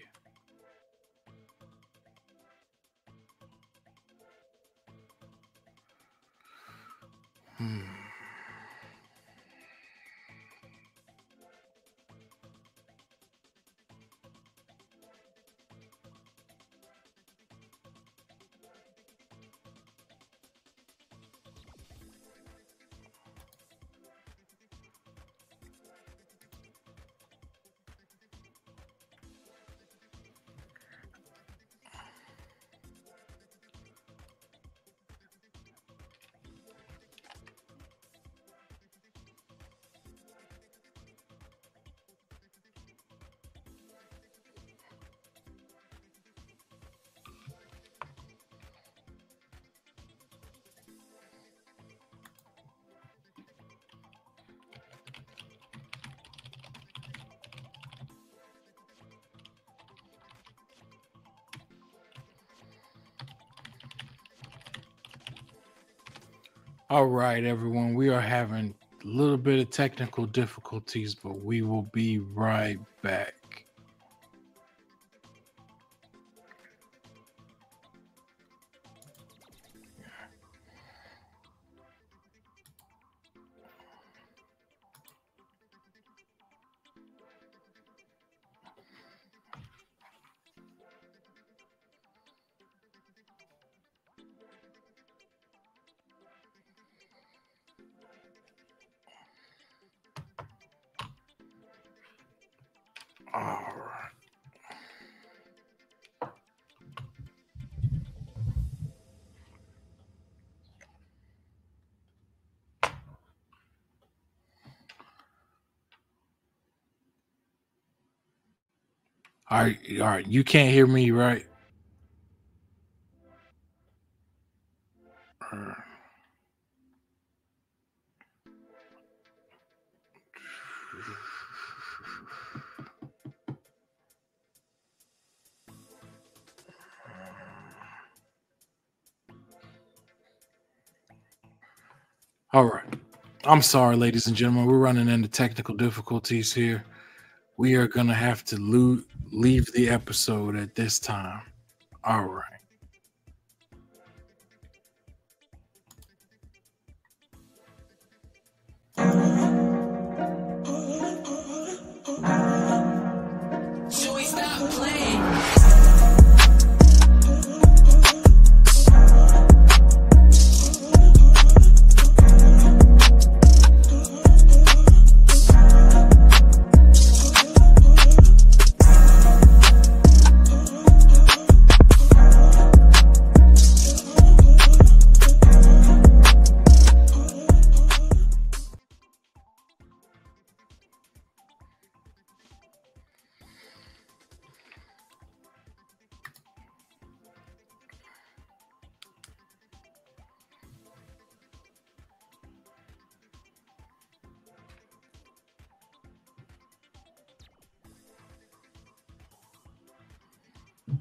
[SPEAKER 1] All right, everyone. We are having a little bit of technical difficulties, but we will be right back. All right. All right. You can't hear me, right? All right. I'm sorry, ladies and gentlemen. We're running into technical difficulties here. We are going to have to leave the episode at this time. All right.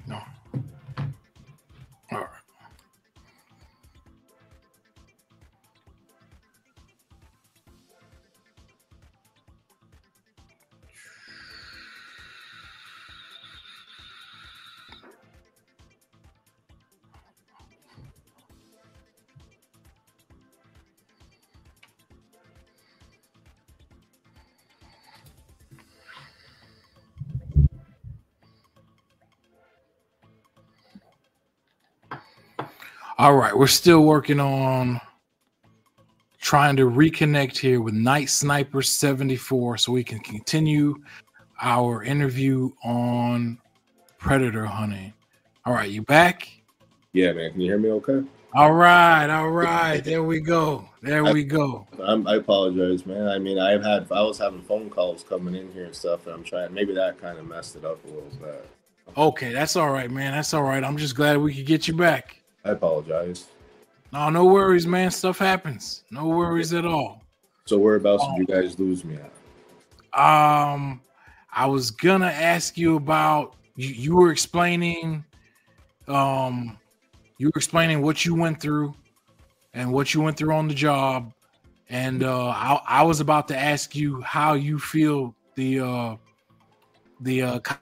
[SPEAKER 1] No. All right. All right, we're still working on trying to reconnect here with Night Snipers 74 so we can continue our interview on predator hunting. All right, you back?
[SPEAKER 2] Yeah, man. Can you hear me okay?
[SPEAKER 1] All right. There we go.
[SPEAKER 2] I apologize, man. I mean, I was having phone calls coming in here and stuff, and I'm trying. Maybe that kind of messed it up a little bit.
[SPEAKER 1] Okay, that's all right, man. That's all right. I'm just glad we could get you back.
[SPEAKER 2] I apologize.
[SPEAKER 1] No worries, man. Stuff happens. No worries at all.
[SPEAKER 2] So whereabouts did you guys lose me at?
[SPEAKER 1] I was gonna ask you about you were explaining what you went through and what you went through on the job, and I was about to ask you how you feel the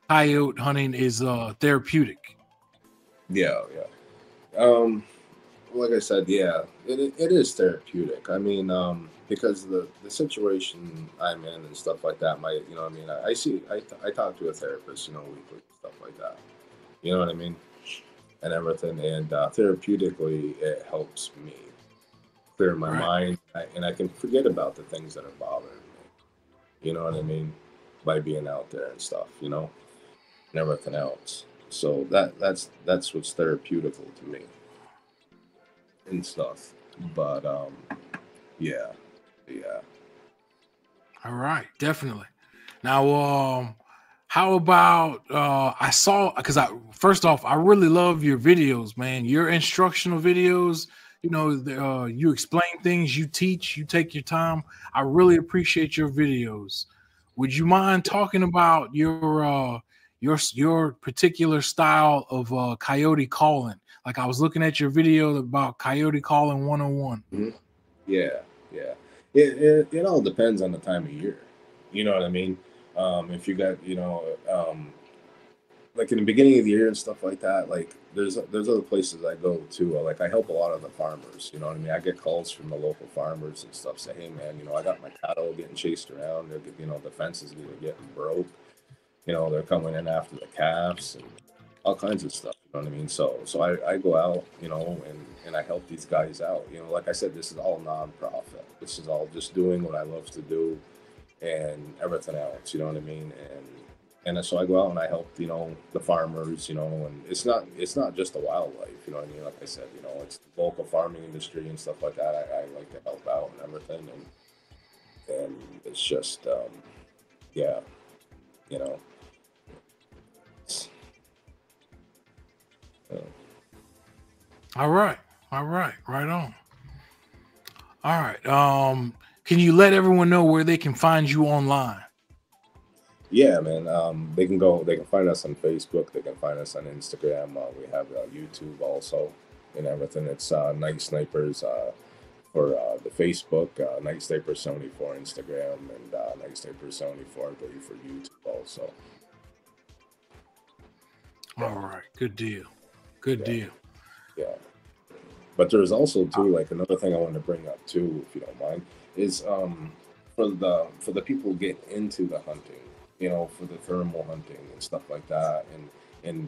[SPEAKER 1] coyote hunting is therapeutic.
[SPEAKER 2] Yeah. Like I said, yeah, it is therapeutic. I mean, because the situation I'm in and stuff like that might, you know what I mean? I talk to a therapist, weekly, stuff like that. You know what I mean? And everything. And therapeutically, it helps me clear my mind, and I can forget about the things that are bothering me. You know what I mean? By being out there and stuff, and everything else. So that's what's therapeutical to me and stuff. But yeah.
[SPEAKER 1] All right, definitely. Now, how about I saw because first off, I really love your videos, man. Your instructional videos. You explain things, you teach, you take your time. I really appreciate your videos. Would you mind talking about your particular style of coyote calling? Like I was looking at your video about coyote calling 101.
[SPEAKER 2] Mm-hmm. Yeah. It all depends on the time of year. You know what I mean? If you got, like in the beginning of the year and stuff like that, like there's other places I go to. Like I help a lot of the farmers. You know what I mean? I get calls from the local farmers and stuff. Say, hey man, I got my cattle getting chased around. They're the fences are getting broke. They're coming in after the calves and all kinds of stuff. You know what I mean? So I go out, and I help these guys out. Like I said, this is all nonprofit. This is all just doing what I love to do and everything else. You know what I mean? And so I go out and I help, the farmers, and it's not just the wildlife. You know what I mean? Like I said, it's the local farming industry and stuff like that. I like to help out and everything, and it's just, yeah, you know.
[SPEAKER 1] All right, right on. All right. Can you let everyone know where they can find you online?
[SPEAKER 2] Yeah, man. They can find us on Facebook. They can find us on Instagram. We have YouTube also and everything. It's Night Snipers for the Facebook, Night Snipers 74 Instagram, and Night Snipers 74, I believe, for YouTube also.
[SPEAKER 1] All right. Good deal.
[SPEAKER 2] Yeah. But there's also too, like another thing I want to bring up too, if you don't mind, is for the people who get into the hunting, for the thermal hunting and stuff like that, and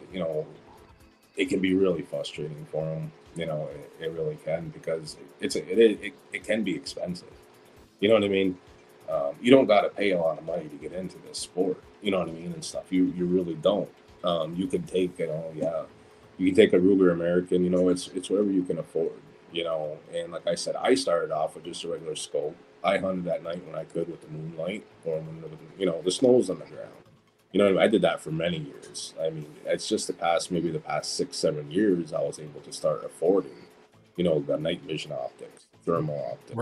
[SPEAKER 2] it can be really frustrating for them. It really can, because it can be expensive. You know what I mean? You don't got to pay a lot of money to get into this sport. You know what I mean, and stuff. You really don't. You can take you can take a Ruger American. It's whatever you can afford. And like I said, I started off with just a regular scope. I hunted at night when I could with the moonlight, or when the snow's on the ground. What I mean? I did that for many years. I mean, it's just the past 6-7 years I was able to start affording, the night vision optics, thermal optics.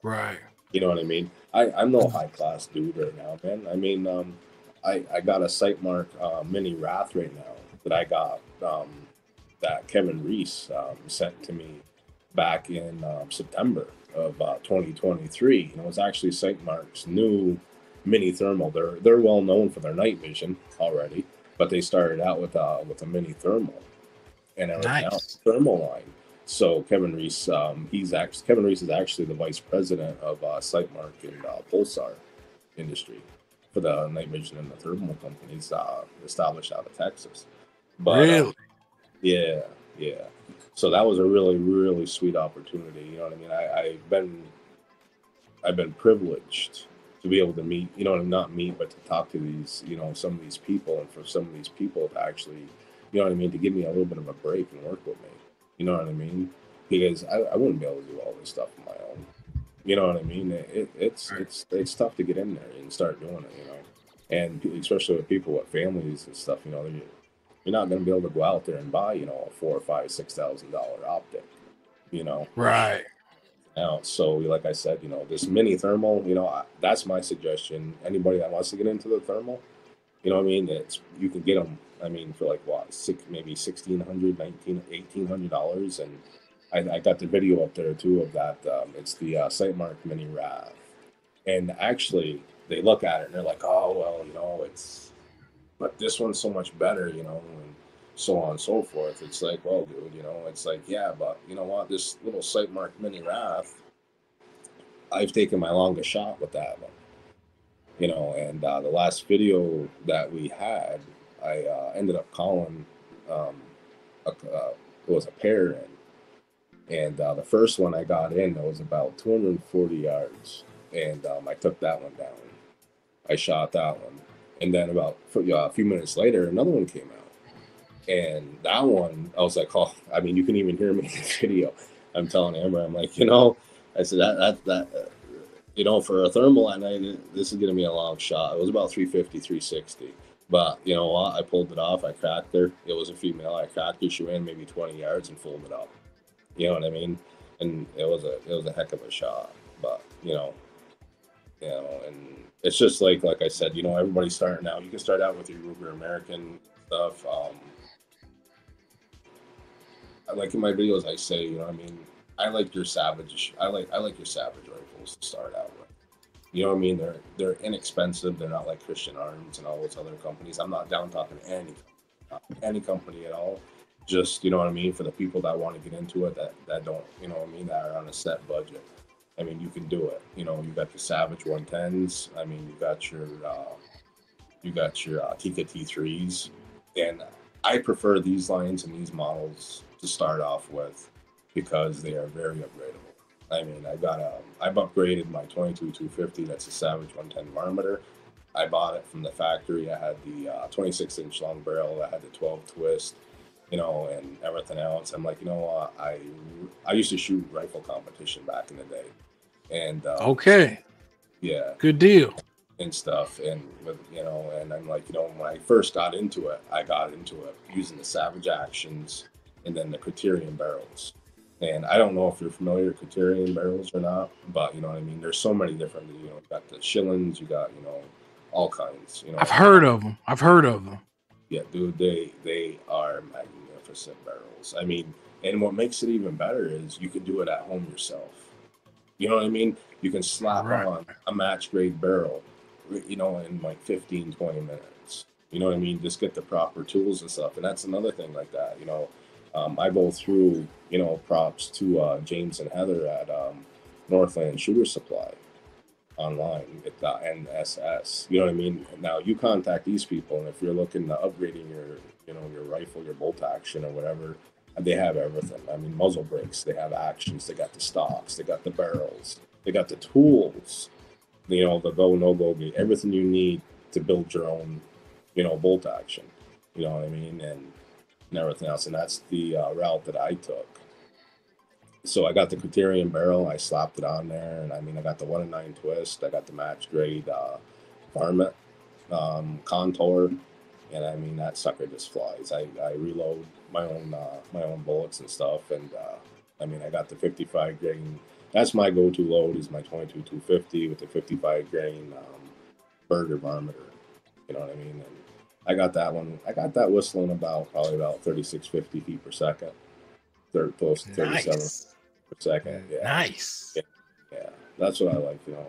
[SPEAKER 1] Right.
[SPEAKER 2] You know what I mean? I'm no high class dude right now, man. I mean, I got a Sightmark Mini Wrath right now that I got that Kevin Reese sent to me back in September of 2023. It's actually Sightmark's new mini thermal. They're well known for their night vision already, but they started out with a mini thermal and a
[SPEAKER 1] nice
[SPEAKER 2] thermal line. So Kevin Reese, Kevin Reese is actually the vice president of Sightmark and Pulsar industry for the night vision and the thermal companies established out of Texas. But
[SPEAKER 1] really,
[SPEAKER 2] yeah. So that was a really, really sweet opportunity. You know what I mean? I've been privileged to be able to meet, not meet, but to talk to these, some of these people, and for some of these people to actually You know what I mean? To give me a little bit of a break and work with me. You know what I mean? Because I wouldn't be able to do all this stuff on my own. You know what I mean? It's tough to get in there and start doing it. You know, and especially with people with families and stuff. You know, you're not going to be able to go out there and buy, you know, a $4,000, $5,000, $6,000 optic. You know,
[SPEAKER 1] Right.
[SPEAKER 2] now, so like I said, you know, this mini thermal, you know, that's my suggestion. Anybody that wants to get into the thermal, you know what I mean? It's you can get them. I mean, for like what, maybe $1,600, $1,800, and I got the video up there too of that. It's the Sightmark Mini RAV, and actually they look at it and they're like, oh well, you know, but this one's so much better, you know, and so on and so forth. It's like, well, dude, you know, it's like, yeah, but you know what? This little Sightmark Mini RAV, I've taken my longest shot with that one, you know, and the last video that we had, I ended up calling, it was a pair in, and the first one I got in, that was about 240 yards, and I took that one down. I shot that one, and then about a few minutes later, another one came out, and that one, I was like, oh, I mean, you can even hear me in the video. I'm telling Amber, I'm like, you know, I said that you know, for a thermal at night, this is going to be a long shot. It was about 350, 360. But you know what? I pulled it off. I cracked her. It was a female. I cracked her. She ran maybe 20 yards and folded up. You know what I mean? And it was a heck of a shot. But and it's just like I said, you know, everybody's starting out. You can start out with your Ruger American stuff. Like in my videos, I say, you know, I mean, I like your Savage. I like your Savage rifles to start out with. You know what I mean? They're inexpensive. They're not like Christian Arms and all those other companies. I'm not down talking any company at all. Just, you know what I mean, for the people that want to get into it, that don't, you know what I mean, that are on a set budget. I mean, you can do it. You know, you got the Savage 110s. I mean, you got your Tika T3s, and I prefer these lines and these models to start off with because they are very upgradable. I mean, I've upgraded my 22-250. That's a Savage 110 varminter. I bought it from the factory. I had the 26-inch long barrel. I had the 12 twist, you know, and everything else. I'm like, you know what? I used to shoot rifle competition back in the day, and
[SPEAKER 1] okay,
[SPEAKER 2] yeah,
[SPEAKER 1] good deal
[SPEAKER 2] and stuff. And with, you know, and I'm like, you know, when I first got into it, I got into it using the Savage Actions and then the Criterion barrels. And I don't know if you're familiar with Criterion barrels or not, but you know what I mean? There's so many different, you know, you got the Schillings, you got, you know, all kinds, you know.
[SPEAKER 1] I've heard of them.
[SPEAKER 2] Yeah, dude, they are magnificent barrels. I mean, and what makes it even better is you can do it at home yourself. You know what I mean? You can slap on a match grade barrel, you know, in like 15, 20 minutes. You know what I mean? Just get the proper tools and stuff. And that's another thing like that, you know. I go through, you know, props to James and Heather at Northland Shooter Supply online at the NSS. You know what I mean? Now you contact these people, and if you're looking to upgrading your, you know, your rifle, your bolt action or whatever, they have everything. I mean, muzzle brakes, they have actions, they got the stocks, they got the barrels, they got the tools, you know, the go no go gate, everything you need to build your own, you know, bolt action. You know what I mean? And everything else, and that's the route that I took. So I got the Criterion barrel, I slapped it on there, and I mean, I got the 1-9 twist, I got the match grade varmint contour, and I mean, that sucker just flies. I reload my own bullets and stuff, and I mean, I got the 55 grain. That's my go-to load, is my 22-250 with the 55 grain Burger varminter. You know what I mean? And I got that one. I got that whistling probably about 3650 feet per second. Close to 37 per second. Yeah.
[SPEAKER 1] Nice.
[SPEAKER 2] Yeah. That's what I like, you know,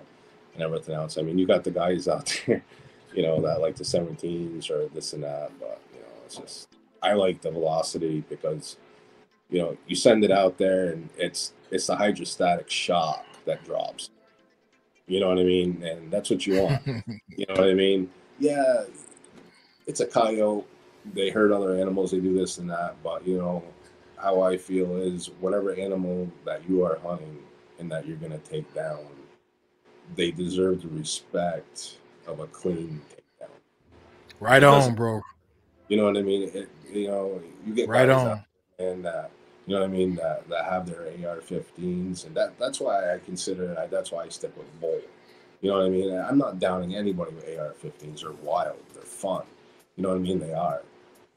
[SPEAKER 2] and everything else. I mean, you got the guys out there, you know, that like the 17s or this and that, but you know, it's just, I like the velocity because, you know, you send it out there and it's the hydrostatic shock that drops. You know what I mean? And that's what you want. You know what I mean? Yeah. It's a coyote. They hurt other animals. They do this and that. But, you know, how I feel is whatever animal that you are hunting and that you're going to take down, they deserve the respect of a clean takedown.
[SPEAKER 1] Right on, bro.
[SPEAKER 2] You know what I mean? You get
[SPEAKER 1] Right
[SPEAKER 2] guys out
[SPEAKER 1] on.
[SPEAKER 2] there, and you know what I mean, that have their AR-15s, and that's why I consider that's why I stick with Bolt. You know what I mean? I'm not downing anybody with AR-15s. They're wild. They're fun. You know what I mean? They are.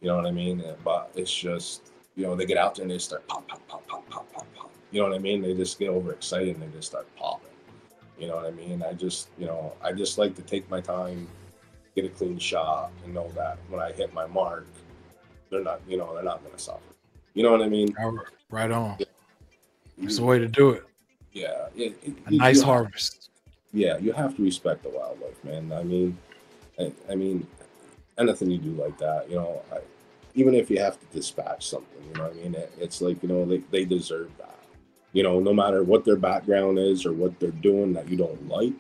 [SPEAKER 2] You know what I mean? But it's just, they get out there and they start pop, pop, pop, pop, pop, pop, pop. You know what I mean? They just get overexcited and they just start popping. You know what I mean? I just like to take my time, get a clean shot, and know that when I hit my mark, they're not going to suffer. You know what I mean?
[SPEAKER 1] All right. Right on. That's the
[SPEAKER 2] You,
[SPEAKER 1] way to do it.
[SPEAKER 2] yeah,
[SPEAKER 1] A nice
[SPEAKER 2] you have,
[SPEAKER 1] harvest.
[SPEAKER 2] yeah, you have to respect the wildlife, man. I mean, anything you do like that, even if you have to dispatch something, you know what I mean? It's like, they deserve that. No matter what their background is or what they're doing that you don't like,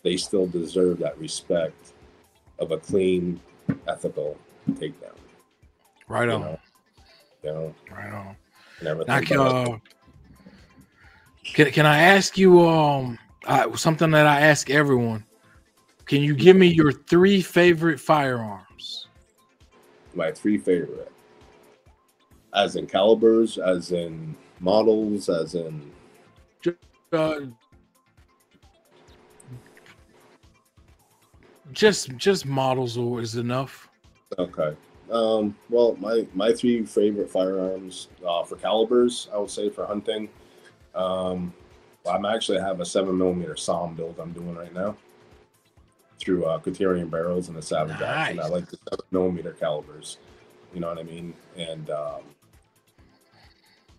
[SPEAKER 2] they still deserve that respect of a clean, ethical takedown.
[SPEAKER 1] Right
[SPEAKER 2] You
[SPEAKER 1] on.
[SPEAKER 2] know, you know,
[SPEAKER 1] Right on.
[SPEAKER 2] and everything.
[SPEAKER 1] Now,
[SPEAKER 2] But
[SPEAKER 1] can I ask you something that I ask everyone? Can you give me your 3 favorite firearms?
[SPEAKER 2] my three favorite, as in calibers, as in models, as in
[SPEAKER 1] Uh, just models or is enough.
[SPEAKER 2] okay. Well, my three favorite firearms for calibers, I would say for hunting. I'm actually have a 7mm SOM build I'm doing right now through Criterion barrels and the Savage Action. I
[SPEAKER 1] Nice.
[SPEAKER 2] like the 7mm calibers. You know what I mean? And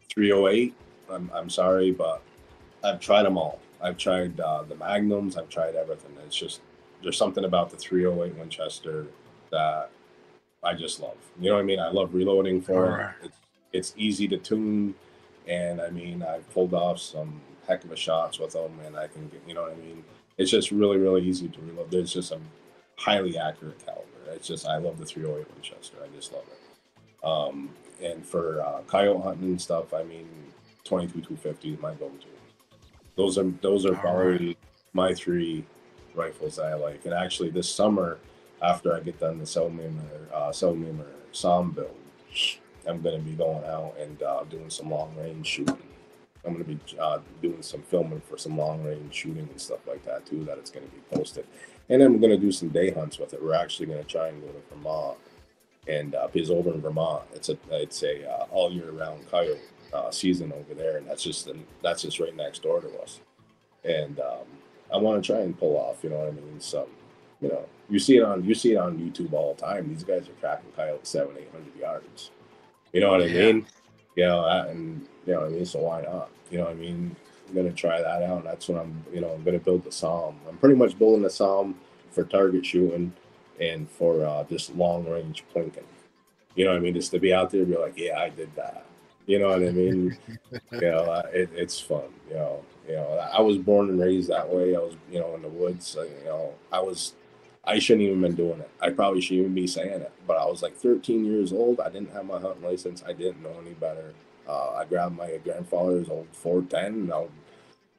[SPEAKER 2] 308. I'm sorry, but I've tried them all. I've tried the Magnums. I've tried everything. It's just there's something about the 308 Winchester that I just love. You know what I mean? I love reloading
[SPEAKER 1] All
[SPEAKER 2] for it.
[SPEAKER 1] right.
[SPEAKER 2] It's easy to tune, and I mean I've pulled off some heck of a shots with them, and I can get, you know what I mean. It's just really really easy to reload. There's just a highly accurate caliber. It's just I love the 308 Winchester. I just love it. And for coyote hunting and stuff, I mean 22 250 is my go-to. Those are
[SPEAKER 1] All right.
[SPEAKER 2] probably my three rifles that I like. And actually, this summer, after I get done the 7mm SOM build, I'm going to be going out and doing some long range shooting. I'm going to be doing some filming for some long range shooting and stuff like that too. That it's going to be posted, and then I'm going to do some day hunts with it. We're actually going to try and go to Vermont, and because over in Vermont, it's a all year round coyote season over there, and that's just right next door to us. And I want to try and pull off, you know what I mean? Some, you see it on YouTube all the time. These guys are cracking coyotes 700-800 yards. You know what I
[SPEAKER 1] Yeah.
[SPEAKER 2] mean? And you know what I mean. So why not? You know what I mean? I'm gonna try that out. And that's what I'm gonna build the SOM. I'm pretty much building the SOM for target shooting and for just long range plinking. You know what I mean? Just to be out there and be like, yeah, I did that. You know what I mean? It's fun. I was born and raised that way. I was, in the woods. So, I shouldn't even been doing it. I probably shouldn't even be saying it. But I was like 13 years old. I didn't have my hunting license. I didn't know any better. I grabbed my grandfather's old 410 and I would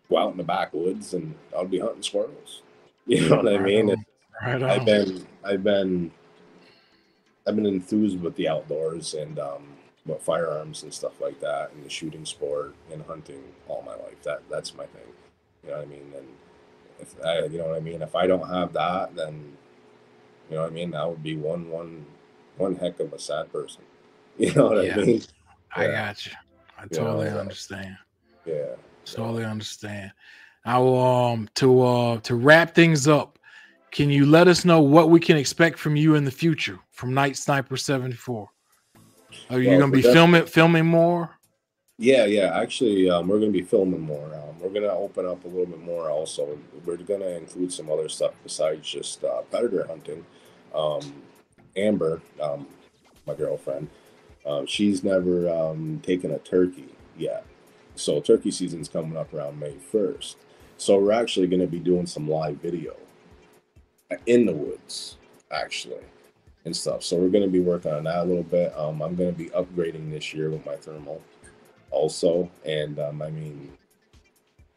[SPEAKER 2] go out in the backwoods and I would be hunting squirrels. You know what I
[SPEAKER 1] Right
[SPEAKER 2] mean?
[SPEAKER 1] on. Right
[SPEAKER 2] I've
[SPEAKER 1] on.
[SPEAKER 2] been, I've been, I've been enthused with the outdoors and with firearms and stuff like that, and the shooting sport and hunting all my life. That's my thing. You know what I mean? And you know what I mean. If I don't have that, then you know what I mean. That would be one heck of a sad person. You know what I
[SPEAKER 1] Yeah.
[SPEAKER 2] mean?
[SPEAKER 1] I
[SPEAKER 2] Yeah.
[SPEAKER 1] got you. I
[SPEAKER 2] You know.
[SPEAKER 1] totally understand.
[SPEAKER 2] Yeah. Yeah.
[SPEAKER 1] Totally understand. I will to wrap things up. Can you let us know what we can expect from you in the future from Night Sniper 74? Are you
[SPEAKER 2] Well,
[SPEAKER 1] gonna be filming more?
[SPEAKER 2] yeah, yeah. Actually, we're going to be filming more. We're going to open up a little bit more. Also, we're going to include some other stuff besides just predator hunting. Um, Amber, my girlfriend, she's never taken a turkey yet. So turkey season's coming up around May 1st. So we're actually going to be doing some live video in the woods, actually, and stuff. So we're going to be working on that a little bit. I'm going to be upgrading this year with my thermal also, and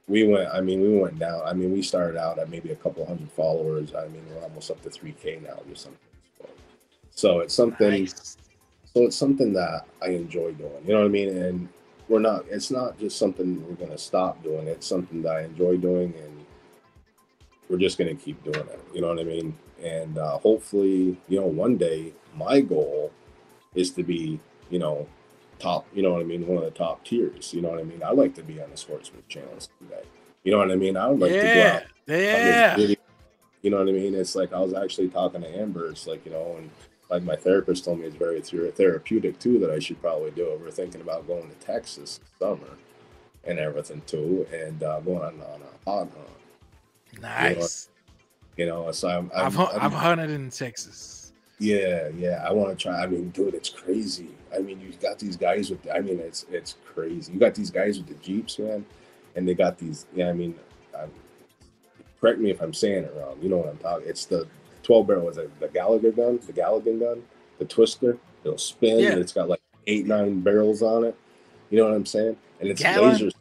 [SPEAKER 2] we went down. We started out at maybe a couple hundred followers. We're almost up to 3K now, just on Facebook. So it's something.
[SPEAKER 1] Nice.
[SPEAKER 2] So it's something that I enjoy doing. You know what I mean? And we're not. It's not just something we're gonna stop doing. It's something that I enjoy doing, and we're just gonna keep doing it. You know what I mean? And hopefully, one day my goal is to be, top. You know what I mean? One of the top tiers. You know what I mean? I like to be on the Sportsman channel someday. You know what I mean? I would like to go out.
[SPEAKER 1] Yeah.
[SPEAKER 2] You know what I mean? It's like I was actually talking to Amber. It's like, and like my therapist told me it's very therapeutic too that I should probably do it. We're thinking about going to Texas this summer and everything too, and going on a hog hunt.
[SPEAKER 1] Nice.
[SPEAKER 2] So
[SPEAKER 1] I've hunted in Texas.
[SPEAKER 2] Yeah, I want to try. I mean, dude, it's crazy. I mean, you got these guys with. I mean, it's crazy. You got these guys with the Jeeps, man, and they got these. Yeah, I mean, correct me if I'm saying it wrong. You know what I'm talking. It's the 12 barrel. Was it the Gallagher gun? The Gallagher gun? The twister. It'll spin.
[SPEAKER 1] Yeah.
[SPEAKER 2] And it's got like 8-9 barrels on it. You know what I'm saying? And it's
[SPEAKER 1] Gallon?
[SPEAKER 2] lasers.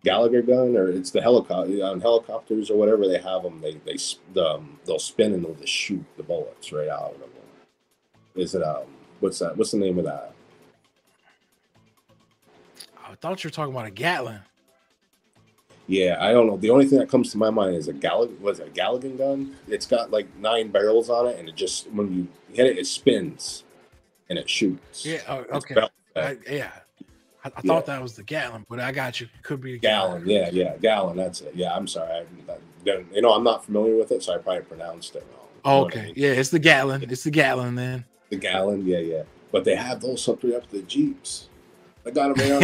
[SPEAKER 2] Gallagher gun, or it's the helicopter on helicopters or whatever they have them. They'll spin and they'll just shoot the bullets right out of them. Is it what's that? What's the name of that?
[SPEAKER 1] I thought you were talking about a Gatlin.
[SPEAKER 2] Yeah, I don't know. The only thing that comes to my mind is a Gallagher gun. It's got like 9 barrels on it, and it just when you hit it, it spins and it shoots.
[SPEAKER 1] Yeah. Oh, okay. I thought that was the Gatlin, but I got you. Could be a
[SPEAKER 2] Gallon. Yeah, Gallon. That's it. Yeah, I'm sorry. I'm not familiar with it, so I probably pronounced it wrong.
[SPEAKER 1] Oh, okay. I mean? Yeah, it's the Gatlin. It's the Gatlin then.
[SPEAKER 2] The Gallon. Yeah. But they have those up to the Jeeps. I got them on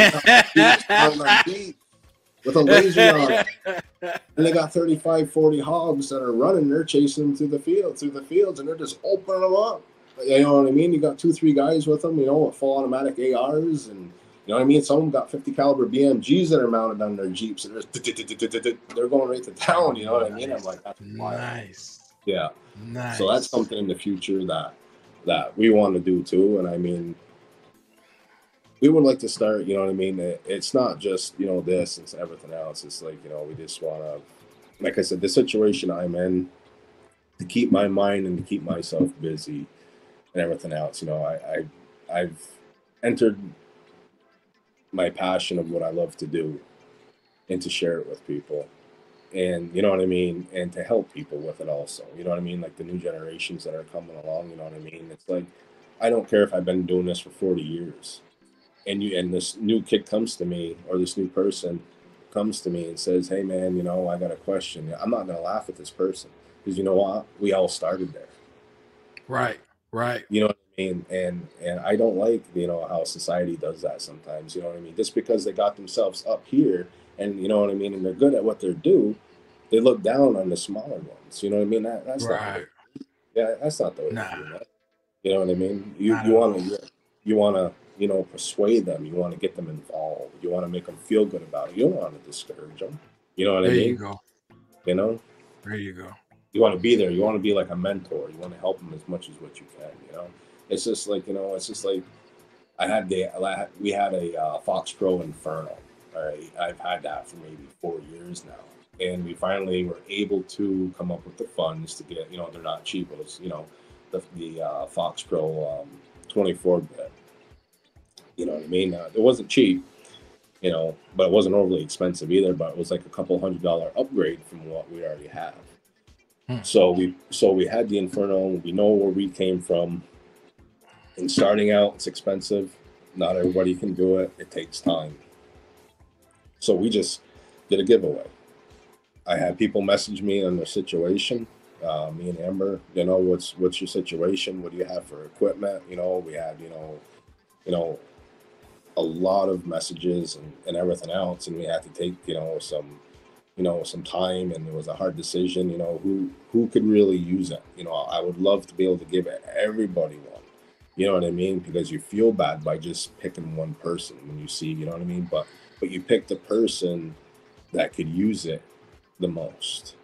[SPEAKER 2] my Jeep with a laser on it. And they got 35, 40 hogs that are running. They're chasing them through the fields, and they're just opening them up. You know what I mean? You got 2-3 guys with them, with full automatic ARs, and you know what I mean? Some of them got 50 caliber BMGs that are mounted on their Jeeps, and they're going right to town. You know what I mean? I'm like, that's
[SPEAKER 1] nice.
[SPEAKER 2] Yeah.
[SPEAKER 1] Nice.
[SPEAKER 2] So that's something in the future that we want to do too. And I mean, we would like to start. You know what I mean? It's not just this and everything else. It's like we just want to, like I said, the situation I'm in, to keep my mind and to keep myself busy and everything else. I've entered my passion of what I love to do and to share it with people, and you know what I mean, and to help people with it also. You know what I mean? Like the new generations that are coming along. You know what I mean? It's like, I don't care if I've been doing this for 40 years and this new kid comes to me, or this new person comes to me and says, hey man, I got a question. I'm not going to laugh at this person, because you know what? We all started there.
[SPEAKER 1] Right.
[SPEAKER 2] You know what I mean? And I don't like, how society does that sometimes. You know what I mean? Just because they got themselves up here, and you know what I mean, and they're good at what they do, they look down on the smaller ones. You know what I mean? That's
[SPEAKER 1] right.
[SPEAKER 2] That's not the way to do that. You know what I mean? You want to persuade them. You want to get them involved. You want to make them feel good about it. You don't want to discourage them. You know what I mean?
[SPEAKER 1] There you go. There you go.
[SPEAKER 2] You want to be there. You want to be like a mentor. You want to help them as much as what you can. It's just like we had a Fox Pro Inferno. All right, I've had that for maybe 4 years now, and we finally were able to come up with the funds to get. They're not cheap. It was the Fox Pro 24-bit. You know what I mean? It wasn't cheap, but it wasn't overly expensive either. But it was like a couple $100 upgrade from what we already have. So we had the Inferno. We know where we came from. And starting out, it's expensive. Not everybody can do it. It takes time. So we just did a giveaway. I had people message me on their situation. Me and Amber, what's your situation? What do you have for equipment? We had, a lot of messages and everything else, and we had to take, some time, and it was a hard decision. Who could really use it? I would love to be able to give everybody one. You know what I mean? Because you feel bad by just picking one person when you see, you know what I mean? But you pick the person that could use it the most.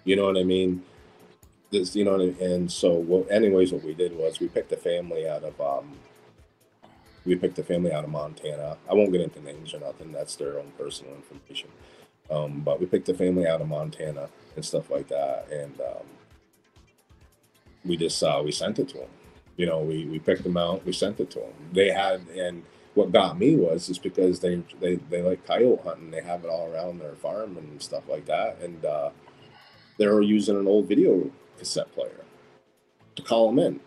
[SPEAKER 2] You know what I mean? This, you know what I mean? And so, anyways, what we did was we picked a family out of Montana. I won't get into names or nothing. That's their own personal information. But we picked a family out of Montana and stuff like that, and we just we sent it to them. You know, we picked them out, we sent it to them. They had, and what got me was just because they like coyote hunting, they have it all around their farm and stuff like that, and they were using an old video cassette player to call them in.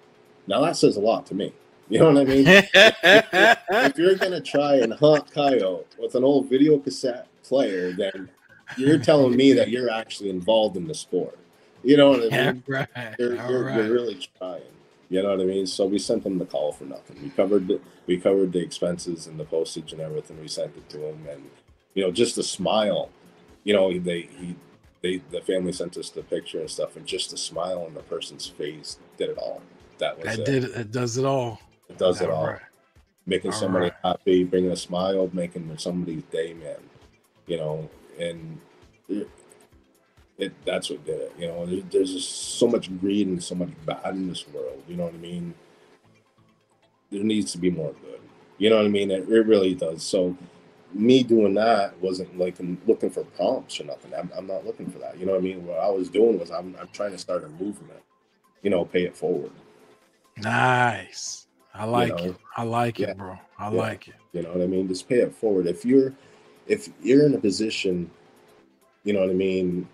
[SPEAKER 2] Now that says a lot to me. You know what I mean? If you're gonna try and hunt coyote with an old video cassette player, then you're telling me that you're actually involved in the sport. You know what I mean?
[SPEAKER 1] Right.
[SPEAKER 2] You're really trying. You know what I mean? So we sent them the call for nothing. We covered the expenses and the postage and everything. We sent it to them, and you know, just the smile. You know, the family sent us the picture and stuff, and just the smile on the person's face did it all. That was it.
[SPEAKER 1] It does it all.
[SPEAKER 2] It does it all.
[SPEAKER 1] Right.
[SPEAKER 2] Making somebody happy, bringing a smile, making somebody's day, man. You know, and that's what did it. You know, there's just so much greed and so much bad in this world. You know what I mean? There needs to be more good. You know what I mean? It really does. So me doing that wasn't like looking for prompts or nothing. I'm not looking for that. You know what I mean? What I was doing was I'm trying to start a movement. You know, pay it forward.
[SPEAKER 1] Nice. I like it. I like it, bro. I like it.
[SPEAKER 2] You know what I mean? Just pay it forward. If you're in a position, you know what I mean,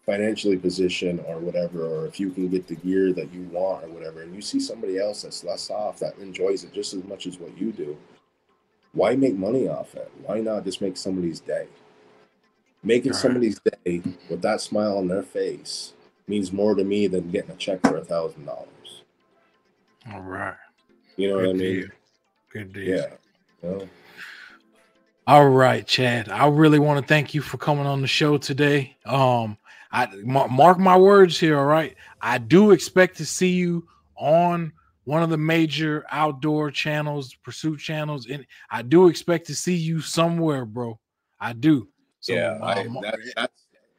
[SPEAKER 2] financially positioned or whatever, or if you can get the gear that you want or whatever, and you see somebody else that's less off that enjoys it just as much as what you do, why make money off it? Why not just make somebody's day? Making somebody's day with that smile on their face means more to me than getting a check for $1,000.
[SPEAKER 1] All right.
[SPEAKER 2] You know what I mean?
[SPEAKER 1] Good deal.
[SPEAKER 2] Yeah. You know?
[SPEAKER 1] All right, Chad. I really want to thank you for coming on the show today. I mark my words here. All right. I do expect to see you on one of the major outdoor channels, pursuit channels, and I do expect to see you somewhere, bro. I do. So,
[SPEAKER 2] yeah,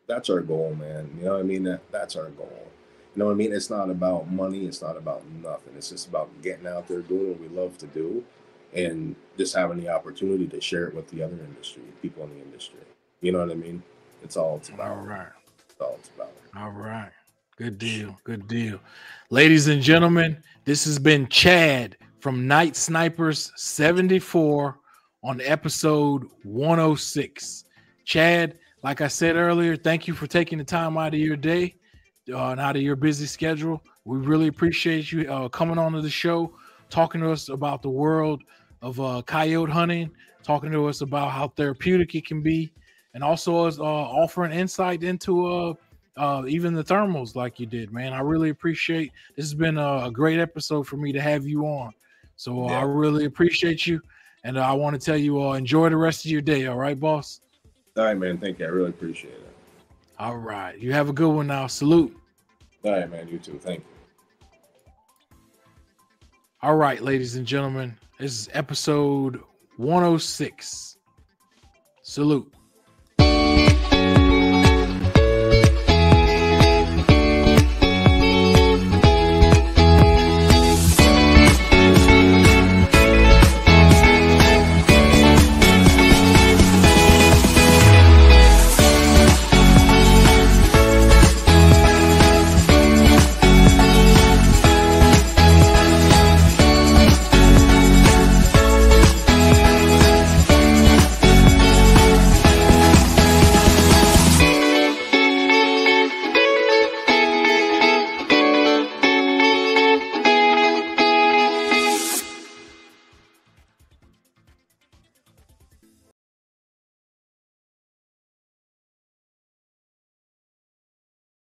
[SPEAKER 2] that's our goal, man. You know what I mean? That's our goal. You know what I mean? It's not about money. It's not about nothing. It's just about getting out there, doing what we love to do, and just having the opportunity to share it with the other industry, people in the industry. You know what I mean? It's all it's about.
[SPEAKER 1] All right.
[SPEAKER 2] That's all it's about.
[SPEAKER 1] All right. Good deal. Good deal. Ladies and gentlemen, this has been Chad from Night Snipers 74 on episode 106. Chad, like I said earlier, thank you for taking the time out of your day and out of your busy schedule. We really appreciate you coming onto the show, talking to us about the world of coyote hunting, talking to us about how therapeutic it can be, and also us offering insight into even the thermals like you did, man. I really appreciate this. Has been a great episode for me to have you on. So I really appreciate you. And I want to tell you, enjoy the rest of your day. All right, boss?
[SPEAKER 2] All right, man. Thank you. I really appreciate it.
[SPEAKER 1] All right. You have a good one now. Salute.
[SPEAKER 2] All right, man. You too. Thank you.
[SPEAKER 1] All right, ladies and gentlemen. This is episode 106. Salute.